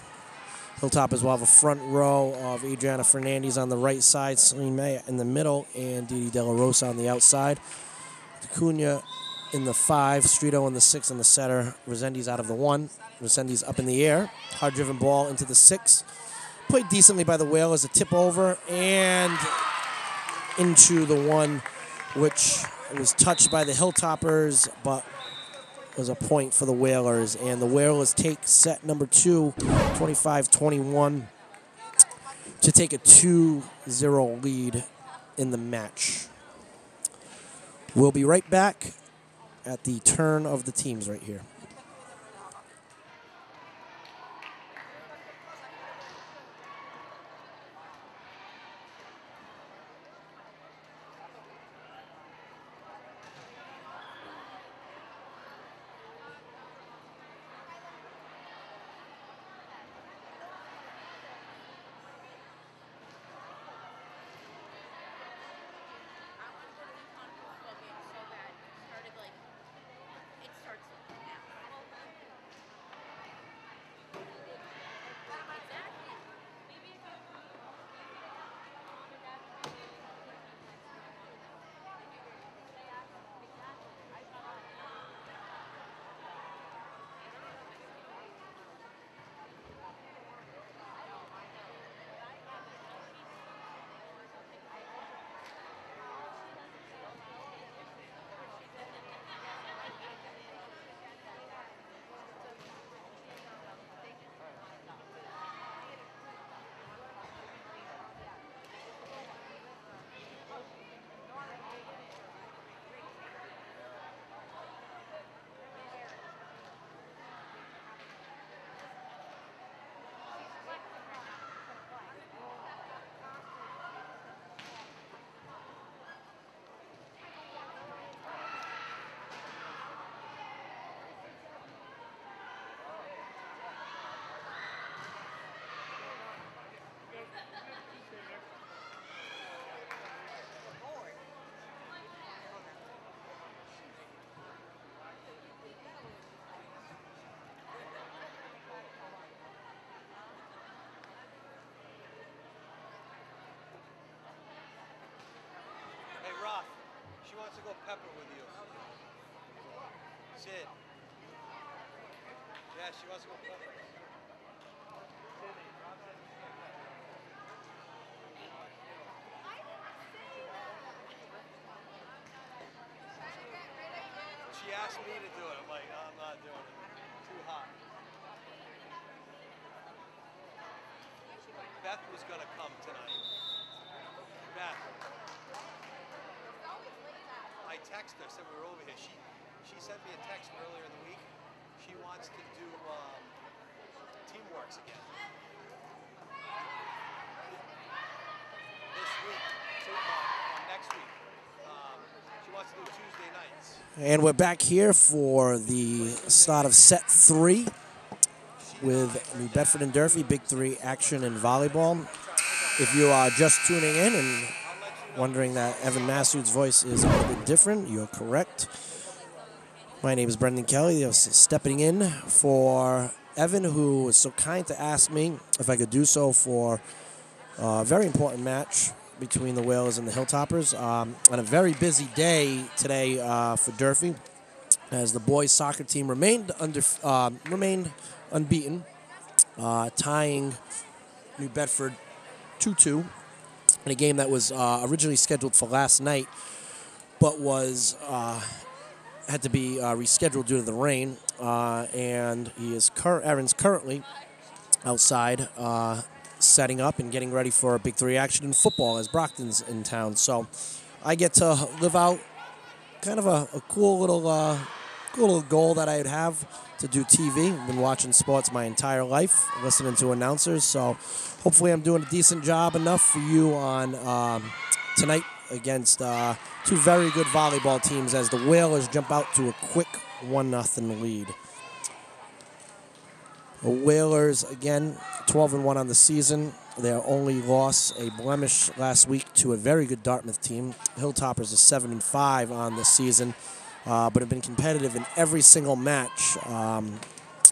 Hilltoppers will have a front row of Adriana Fernandez on the right side, Celine Maya in the middle, and Didi De La Rosa on the outside. DeCunha in the 5, Strito in the 6 in the center. Resendiz out of the 1. Resendiz up in the air. Hard-driven ball into the 6. Played decently by the Whalers. A tip over and into the 1, which was touched by the Hilltoppers, but was a point for the Whalers. And the Whalers take set number 2, 25-21, to take a 2-0 lead in the match. We'll be right back at the turn of the teams right here. Pepper with you. Sid. Yeah, she wants to go Pepper. She asked me to do it. I'm like, I'm not doing it. Too hot. Beth was going to come tonight. Beth. I texted her, said we were over here. She sent me a text earlier in the week. She wants to do Teamworks again. This week, next week. She wants to do Tuesday nights. And we're back here for the start of set 3 with New Bedford and Durfee, Big 3 action in volleyball. If you are just tuning in and wondering that Evan Massoud's voice is a little bit different, you're correct. My name is Brendan Kelly. I was stepping in for Evan, who was so kind to ask me if I could do so for a very important match between the Whalers and the Hilltoppers. On a very busy day today for Durfee, as the boys soccer team remained unbeaten, tying New Bedford 2-2 in a game that was originally scheduled for last night, but was had to be rescheduled due to the rain. And Aaron's currently outside setting up and getting ready for a Big 3 action in football as Brockton's in town. So I get to live out kind of a cool little goal that I'd have to do TV. I've been watching sports my entire life, listening to announcers. So hopefully I'm doing a decent job enough for you on tonight against two very good volleyball teams as the Whalers jump out to a quick 1-0 lead. The Whalers, again, 12-1 on the season. Their only loss, a blemish last week to a very good Dartmouth team. Hilltoppers are 7-5 on the season, but have been competitive in every single match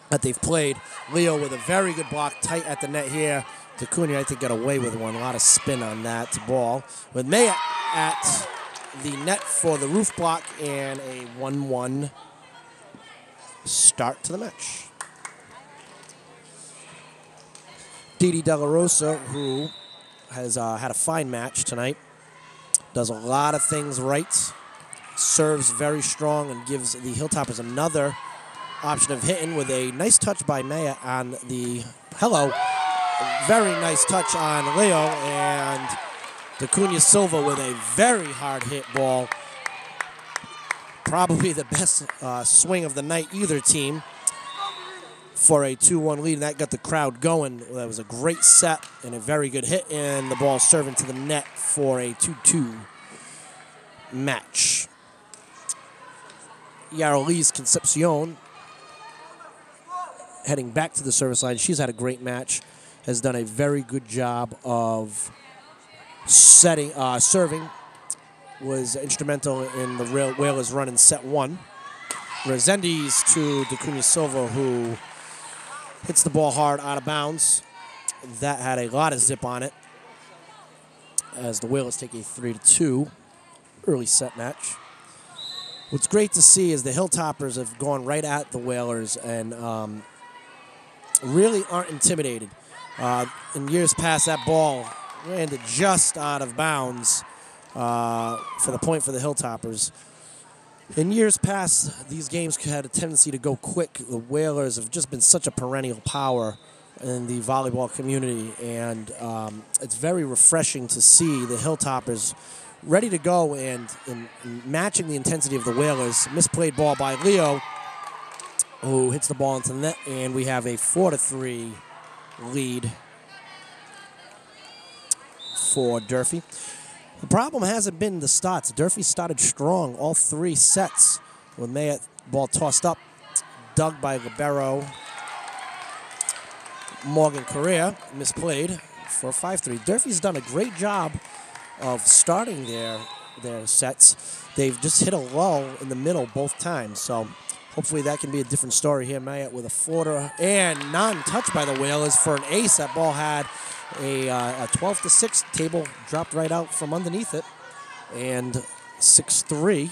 that they've played. Leo with a very good block, tight at the net here. Tacuna, I think, got away with one. A lot of spin on that ball. With Maya at the net for the roof block and a 1-1 start to the match. Didi De La Rosa, who has had a fine match tonight, does a lot of things right, serves very strong, and gives the Hilltoppers another option of hitting with a nice touch by Maya on the very nice touch on Leo, and Tacuna Silva with a very hard hit ball. Probably the best swing of the night, either team, for a 2-1 lead, and that got the crowd going. That was a great set and a very good hit, and the ball serving to the net for a 2-2 match. Yarolise Concepcion heading back to the service line. She's had a great match, has done a very good job of serving, was instrumental in the Whalers run in set 1. Resendiz to Tacuna Silva, who hits the ball hard out of bounds. That had a lot of zip on it as the Whalers take a 3-2 early set match. What's great to see is the Hilltoppers have gone right at the Whalers and really aren't intimidated. In years past, that ball landed just out of bounds for the point for the Hilltoppers. In years past, these games had a tendency to go quick. The Whalers have just been such a perennial power in the volleyball community, and it's very refreshing to see the Hilltoppers ready to go and matching the intensity of the Whalers. Misplayed ball by Leo, who hits the ball into the net, and we have a 4-3 lead for Durfee. The problem hasn't been the starts. Durfee started strong all 3 sets with Mayette ball tossed up, dug by libero Morgan Correa, misplayed for 5-3. Durfee's done a great job of starting their sets. They've just hit a lull in the middle both times, so hopefully that can be a different story here. Mayette with a floater and non-touch by the Whalers for an ace. That ball had a 12-6 table dropped right out from underneath it, and 6-3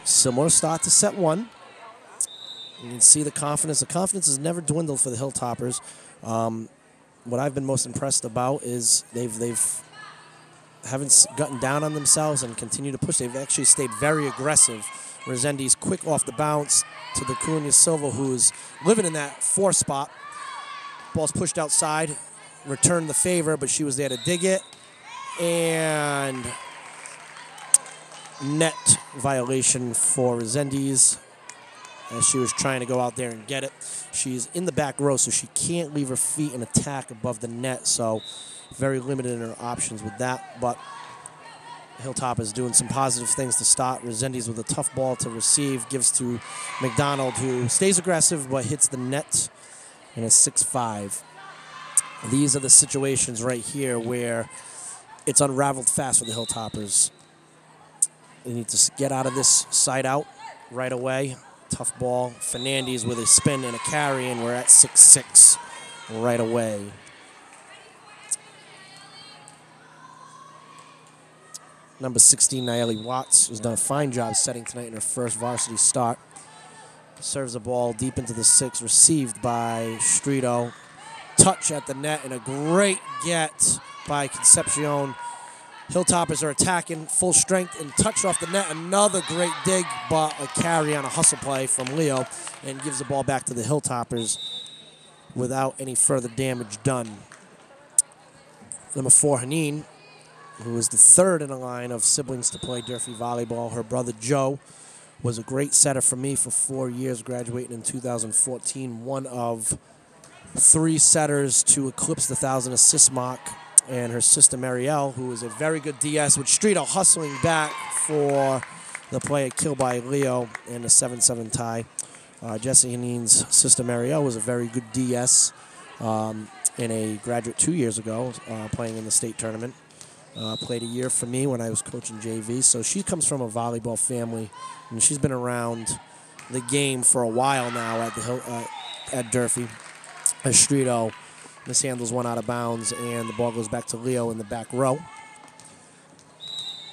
Similar start to set one. You can see the confidence. The confidence has never dwindled for the Hilltoppers. What I've been most impressed about is they've haven't gotten down on themselves and continue to push. They've actually stayed very aggressive. Resendiz quick off the bounce to the Cunha Silva, who's living in that 4 spot. Ball's pushed outside, returned the favor, but she was there to dig it. And net violation for Resendiz as she was trying to go out there and get it. She's in the back row, so she can't leave her feet and attack above the net, so very limited in her options with that. But Hilltop is doing some positive things to start. Resendiz with a tough ball to receive, gives to McDonald, who stays aggressive but hits the net in a 6-5. These are the situations right here where it's unraveled fast for the Hilltoppers. They need to get out of this side out right away. Tough ball. Fernandez with a spin and a carry, and we're at 6-6 right away. Number 16, Nayeli Watts, has done a fine job setting tonight in her first varsity start. Serves the ball deep into the 6, received by Strito. Touch at the net, and a great get by Concepcion. Hilltoppers are attacking full strength and touch off the net. Another great dig, but a carry on a hustle play from Leo, and gives the ball back to the Hilltoppers without any further damage done. Number 4, Haneen, who is the 3rd in a line of siblings to play Durfee volleyball. Her brother Joe was a great setter for me for 4 years, graduating in 2014. One of 3 setters to eclipse the 1,000 assist mark. And her sister Marielle, who is a very good DS, with Streeto hustling back for the play, killed by Leo in a 7-7 tie. Jesse Haneen's sister Marielle was a very good DS in a graduate 2 years ago, playing in the state tournament. Played a year for me when I was coaching JV. So she comes from a volleyball family, and she's been around the game for a while now at the at Durfee. As Streeto mishandles one out of bounds, and the ball goes back to Leo in the back row.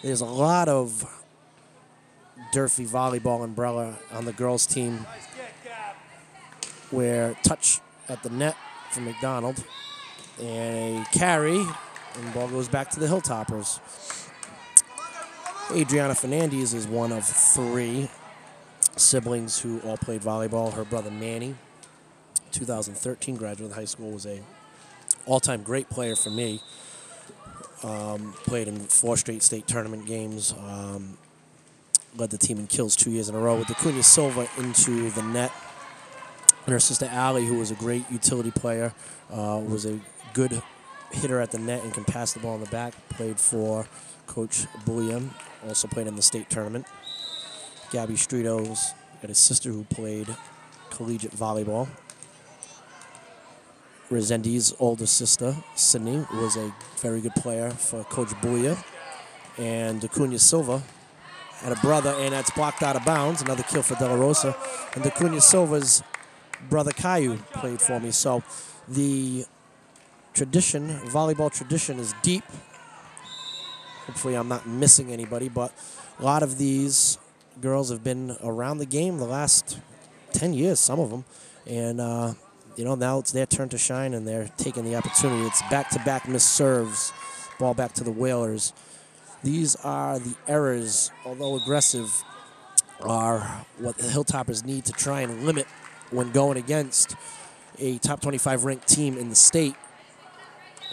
There's a lot of Durfee volleyball umbrella on the girls' team, where touch at the net from McDonald, and a carry, and the ball goes back to the Hilltoppers. Adriana Fernandez is one of 3 siblings who all played volleyball. Her brother Manny, 2013 graduate of high school, was a all-time great player for me. Played in 4 straight state tournament games. Led the team in kills 2 years in a row with the Cunha Silva into the net. And her sister Allie, who was a great utility player, was a good hitter at the net and can pass the ball in the back. Played for Coach Bullion, also played in the state tournament. Gabby Strito's got a sister who played collegiate volleyball. Resendiz's older sister, Sydney, was a very good player for Coach Bouya. And Acuna Silva had a brother, and that's blocked out of bounds. Another kill for De La Rosa. And Acuna Silva's brother, Caillou, played for me. So the tradition, volleyball tradition, is deep. Hopefully I'm not missing anybody, but a lot of these girls have been around the game the last 10 years, some of them. And you know, now it's their turn to shine, and they're taking the opportunity. It's back-to-back missed serves, ball back to the Whalers. These are the errors, although aggressive, are what the Hilltoppers need to try and limit when going against a top 25 ranked team in the state.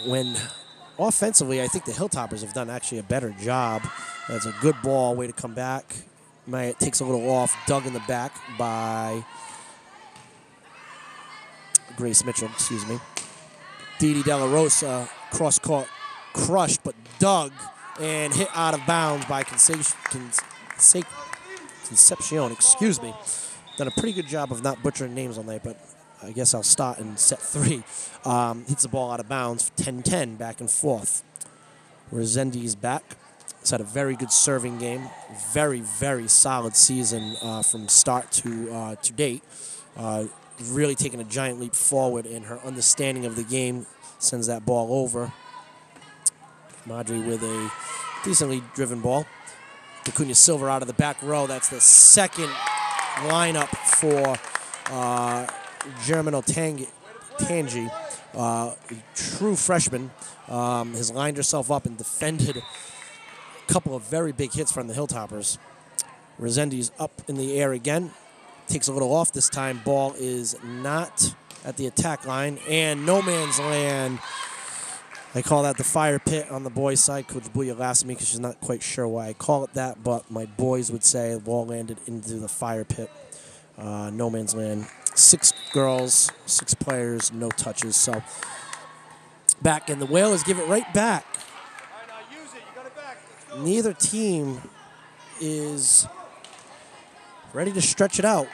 When offensively, I think the Hilltoppers have done actually a better job. That's a good ball, way to come back. It takes a little off, dug in the back by Grace Mitchell, excuse me. Didi De La Rosa, cross-court, crushed, but dug and hit out of bounds by Concepcion, excuse me. Done a pretty good job of not butchering names on that, but I guess I'll start in set 3. Hits the ball out of bounds, 10-10, back and forth. Resendiz back. He's had a very good serving game. Very, very solid season from start to date. Really taking a giant leap forward in her understanding of the game. Sends that ball over. Madri with a decently driven ball. Acuna Silver out of the back row. That's the second lineup for Germano Tangi, true freshman. Has lined herself up and defended a couple of very big hits from the Hilltoppers. Resendiz up in the air again. Takes a little off this time. Ball is not at the attack line. And no man's land. I call that the fire pit on the boys' side. Coach Booya laughs at me because she's not quite sure why I call it that, but my boys would say the ball landed into the fire pit. No man's land. 6 girls, 6 players, no touches. So back, and the Whalers give it right back. All right, now use it. You got it back. Let's go. Neither team is ready to stretch it out.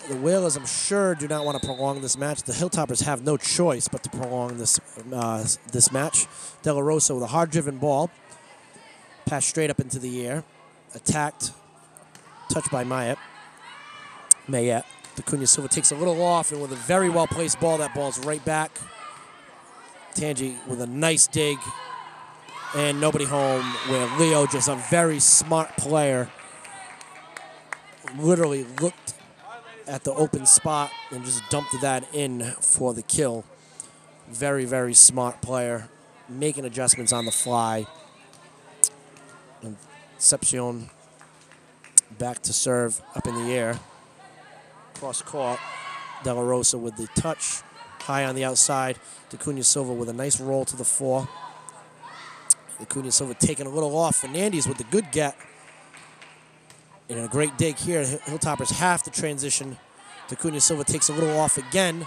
The Whalers, I'm sure, do not want to prolong this match. The Hilltoppers have no choice but to prolong this this match. De La Rosa with a hard-driven ball. Passed straight up into the air. Attacked. Touched by Mayette. Acuna Silva takes a little off, and with a very well-placed ball, that ball's right back. Tangi with a nice dig. And nobody home, where Leo, just a very smart player, literally looked at the open spot and just dumped that in for the kill. Very, very smart player, making adjustments on the fly. And Concepcion back to serve up in the air. Cross court, De La Rosa with the touch, high on the outside. Acuna Silva with a nice roll to the 4. Acuna Silva taking a little off. Fernandez with the good get. And a great dig here. Hilltoppers have to transition. Acuna Silva takes a little off again.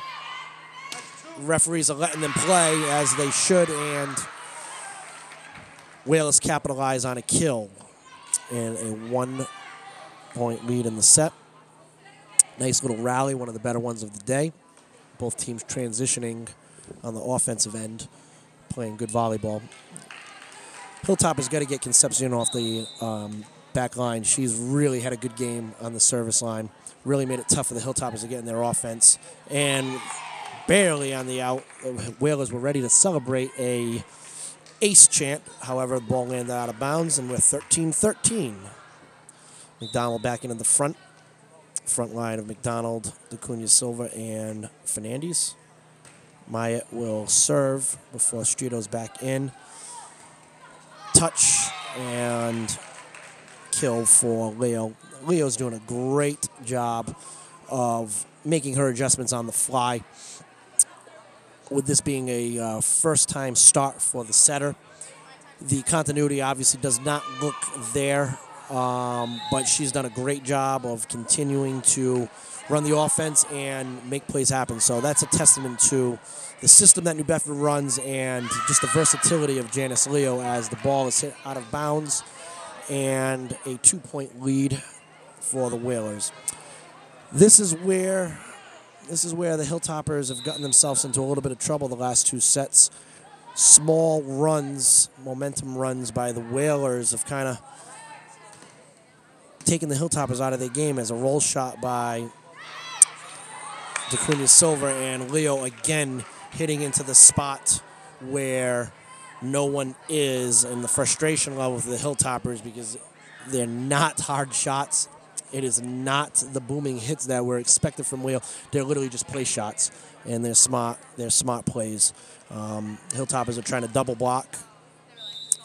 Referees are letting them play as they should, and Whalers capitalize on a kill and a 1-point lead in the set. Nice little rally, one of the better ones of the day. Both teams transitioning on the offensive end, playing good volleyball. Hilltoppers got to get Concepcion off the back line. She's really had a good game on the service line. Really made it tough for the Hilltoppers to get in their offense. And barely on the out, Whalers were ready to celebrate a ace chant. However, the ball landed out of bounds, and we're 13-13. McDonald back into the front line of McDonald, Acuna Silva, and Fernandez. Maya will serve before Strito's back in. Touch and kill for Leo. Leo's doing a great job of making her adjustments on the fly. With this being a first-time start for the setter, the continuity obviously does not look there, but she's done a great job of continuing to run the offense and make plays happen. So that's a testament to the system that New Bedford runs and just the versatility of Janice Leo as the ball is hit out of bounds, and a 2-point lead for the Whalers. This is where the Hilltoppers have gotten themselves into a little bit of trouble the last 2 sets. Small runs, momentum runs by the Whalers have kind of taken the Hilltoppers out of their game, as a roll shot by Acuna Silva, and Leo again hitting into the spot where no one is, and the frustration level for the Hilltoppers, because they're not hard shots. It is not the booming hits that were expected from Leo. They're literally just play shots, and they're smart plays. Hilltoppers are trying to double block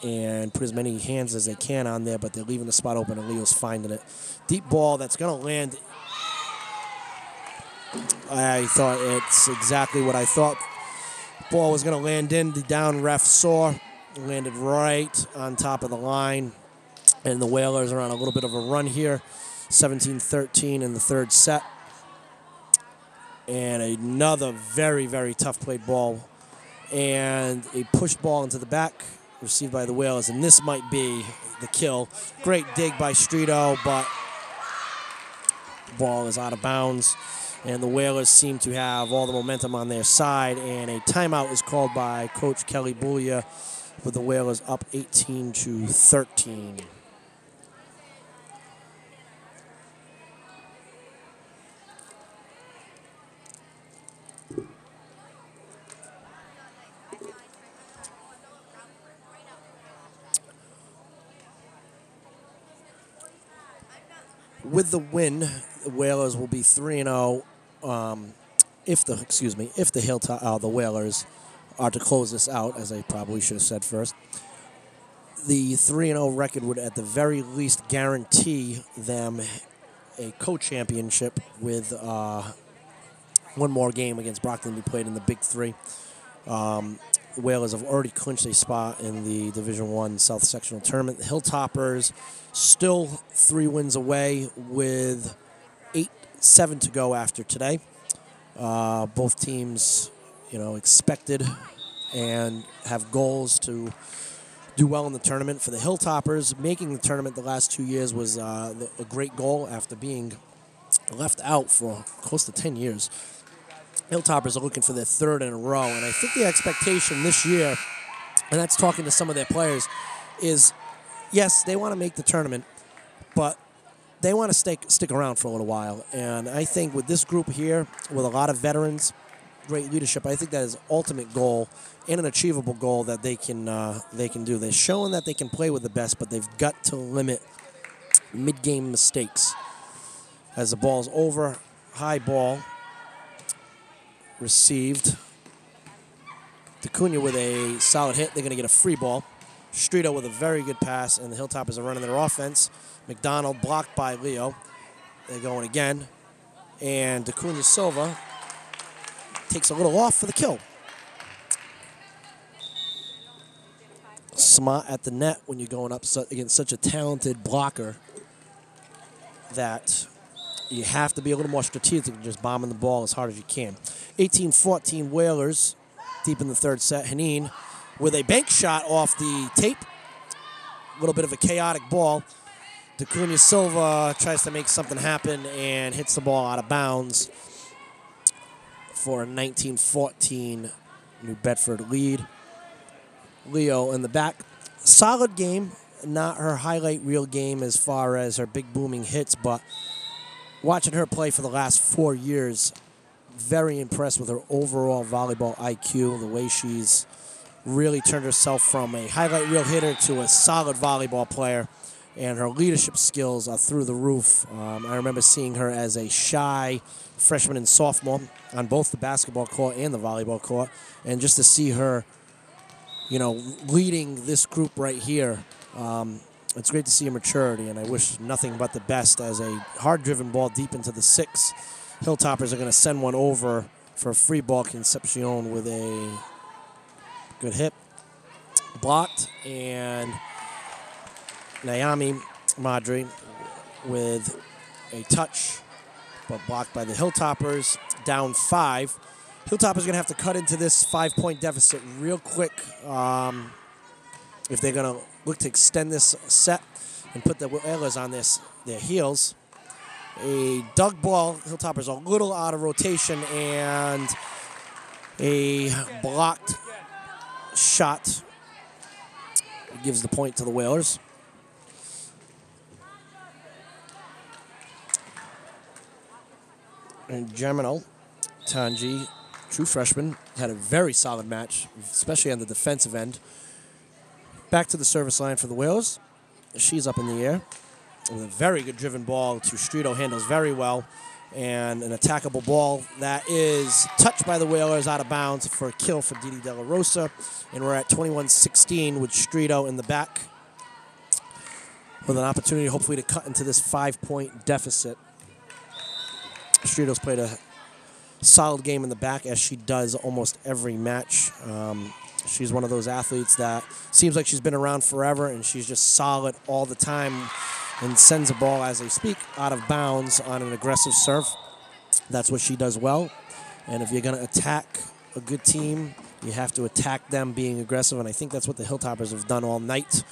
and put as many hands as they can on there, but they're leaving the spot open, and Leo's finding it. Deep ball that's going to land. I thought it's exactly what I thought. Ball was going to land in. The down ref saw. Landed right on top of the line. And the Whalers are on a little bit of a run here. 17-13 in the 3rd set. And another very, very tough played ball. And a push ball into the back, received by the Whalers. And this might be the kill. Great dig by Strito, but the ball is out of bounds. And the Whalers seem to have all the momentum on their side. And a timeout is called by Coach Kelly Boulia, with the Whalers up 18-13. With the win, the Whalers will be 3-0. If the Whalers are to close this out, as I probably should have said first, the 3-0 record would at the very least guarantee them a co-championship with one more game against Brockton to be played in the Big Three. The Whalers have already clinched a spot in the Division I South Sectional Tournament. The Hilltoppers still 3 wins away with 7 to go after today. Both teams, expected and have goals to do well in the tournament. For the Hilltoppers, making the tournament the last 2 years was a great goal after being left out for close to 10 years. Hilltoppers are looking for their 3rd in a row, and I think the expectation this year, and that's talking to some of their players, is yes, they want to make the tournament, but they want to stick around for a little while. And I think with this group here, with a lot of veterans, great leadership, I think that is ultimate goal and an achievable goal that they can do. They're showing that they can play with the best, but they've got to limit mid-game mistakes. As the ball's over, high ball received. DeCunha with a solid hit. They're going to get a free ball. Streeto with a very good pass, and the Hilltoppers are running their offense. McDonald blocked by Leo. They're going again. And DeCunha Silva takes a little off for the kill. Smart at the net when you're going up against such a talented blocker that you have to be a little more strategic than just bombing the ball as hard as you can. 18-14 Whalers deep in the 3rd set. Haneen with a bank shot off the tape. A little bit of a chaotic ball. DeCunha Silva tries to make something happen and hits the ball out of bounds for a 19-14 New Bedford lead. Leo in the back. Solid game. Not her highlight reel game as far as her big booming hits, but watching her play for the last 4 years, very impressed with her overall volleyball IQ, the way she's really turned herself from a highlight reel hitter to a solid volleyball player, and her leadership skills are through the roof. I remember seeing her as a shy freshman and sophomore on both the basketball court and the volleyball court, and just to see her, leading this group right here, it's great to see her maturity, and I wish nothing but the best as a hard-driven ball deep into the 6. Hilltoppers are going to send one over for a free ball. Concepcion with a good hit. Blocked, and Naomi Madri with a touch, but blocked by the Hilltoppers. Down 5. Hilltoppers are going to have to cut into this 5-point deficit real quick if they're going to look to extend this set and put the Whalers on their heels. A dug ball. Hilltoppers a little out of rotation, and a blocked shot gives the point to the Whalers. And Gemino Tanji, true freshman, had a very solid match, especially on the defensive end. Back to the service line for the Whalers. She's up in the air with a very good driven ball to Streeto, handles very well, and an attackable ball that is touched by the Whalers out of bounds for a kill for Didi De La Rosa. And we're at 21-16 with Streeto in the back with an opportunity hopefully to cut into this 5-point deficit. Streeto's played a solid game in the back, as she does almost every match. She's one of those athletes that seems like she's been around forever, and she's just solid all the time and sends a ball as they speak out of bounds on an aggressive serve. That's what she does well. And if you're going to attack a good team, you have to attack them being aggressive, and I think that's what the Hilltoppers have done all night.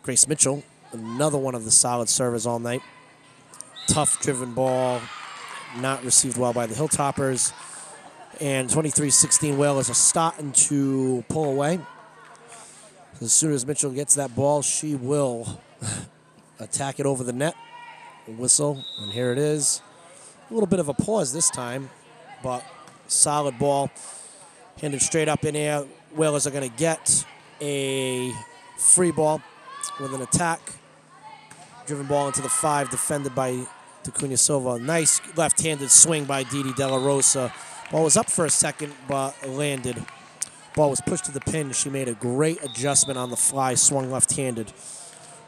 Grace Mitchell, another one of the solid servers all night. Tough driven ball, not received well by the Hilltoppers. And 23-16 Whalers are starting to pull away. As soon as Mitchell gets that ball, she will attack it over the net. Whistle, and here it is. A little bit of a pause this time, but solid ball. Handed straight up in air. Whalers are going to get a free ball with an attack. Driven ball into the 5, defended by DeCunha Silva. Nice left-handed swing by Didi De La Rosa. Ball was up for a second, but landed. Ball was pushed to the pin. She made a great adjustment on the fly, swung left-handed.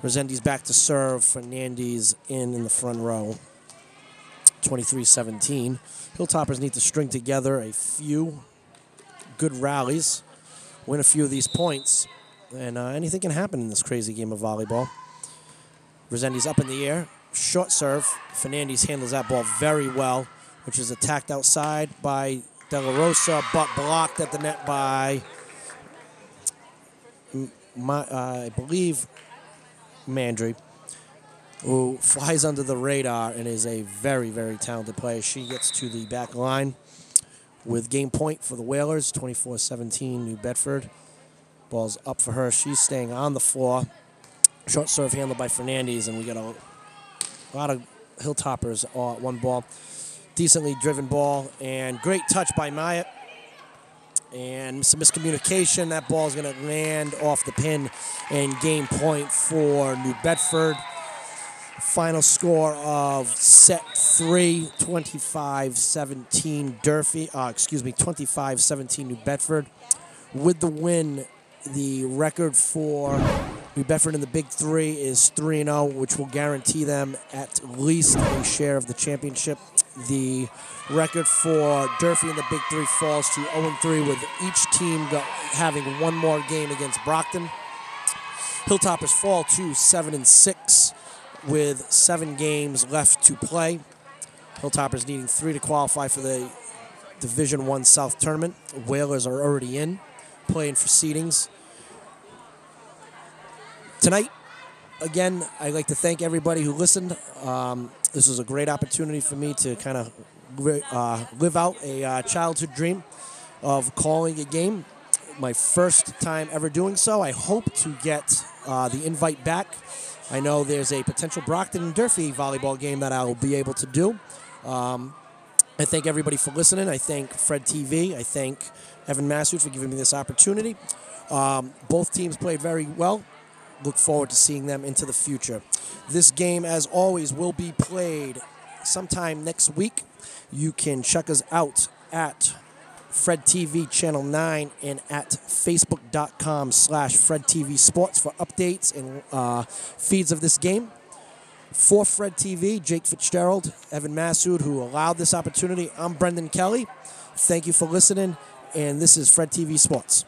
Resendiz back to serve. Fernandez in the front row. 23-17. Hilltoppers need to string together a few good rallies, win a few of these points, and anything can happen in this crazy game of volleyball. Resendiz up in the air. Short serve. Fernandez handles that ball very well, which is attacked outside by De La Rosa, but blocked at the net by, I believe, Mandry, who flies under the radar and is a very, very talented player. She gets to the back line with game point for the Whalers, 24-17, New Bedford. Ball's up for her. She's staying on the floor. Short serve handled by Fernandez, and we got a lot of Hilltoppers at one ball. Decently driven ball, and great touch by Maya. And some miscommunication. That ball is going to land off the pin, and game point for New Bedford. Final score of set 3, 25-17 Durfee. 25-17 New Bedford. With the win, the record for New Bedford in the Big 3 is 3-0, which will guarantee them at least a share of the championship. The record for Durfee in the Big 3 falls to 0-3, with each team having one more game against Brockton. Hilltoppers fall to 7-6 with 7 games left to play. Hilltoppers needing 3 to qualify for the Division I South Tournament. Whalers are already in, playing for seedings. Tonight, again, I'd like to thank everybody who listened. This was a great opportunity for me to kind of live out a childhood dream of calling a game. My first time ever doing so. I hope to get the invite back. I know there's a potential Brockton and Durfee volleyball game that I'll be able to do. I thank everybody for listening. I thank Fred TV. I thank Evan Massoud for giving me this opportunity. Both teams played very well. Look forward to seeing them into the future. This game, as always, will be played sometime next week. You can check us out at Fred TV Channel 9 and at Facebook.com/Fred TV Sports for updates and feeds of this game. For Fred TV, Jake Fitzgerald, Evan Massoud, who allowed this opportunity. I'm Brendan Kelly. Thank you for listening, and this is Fred TV Sports.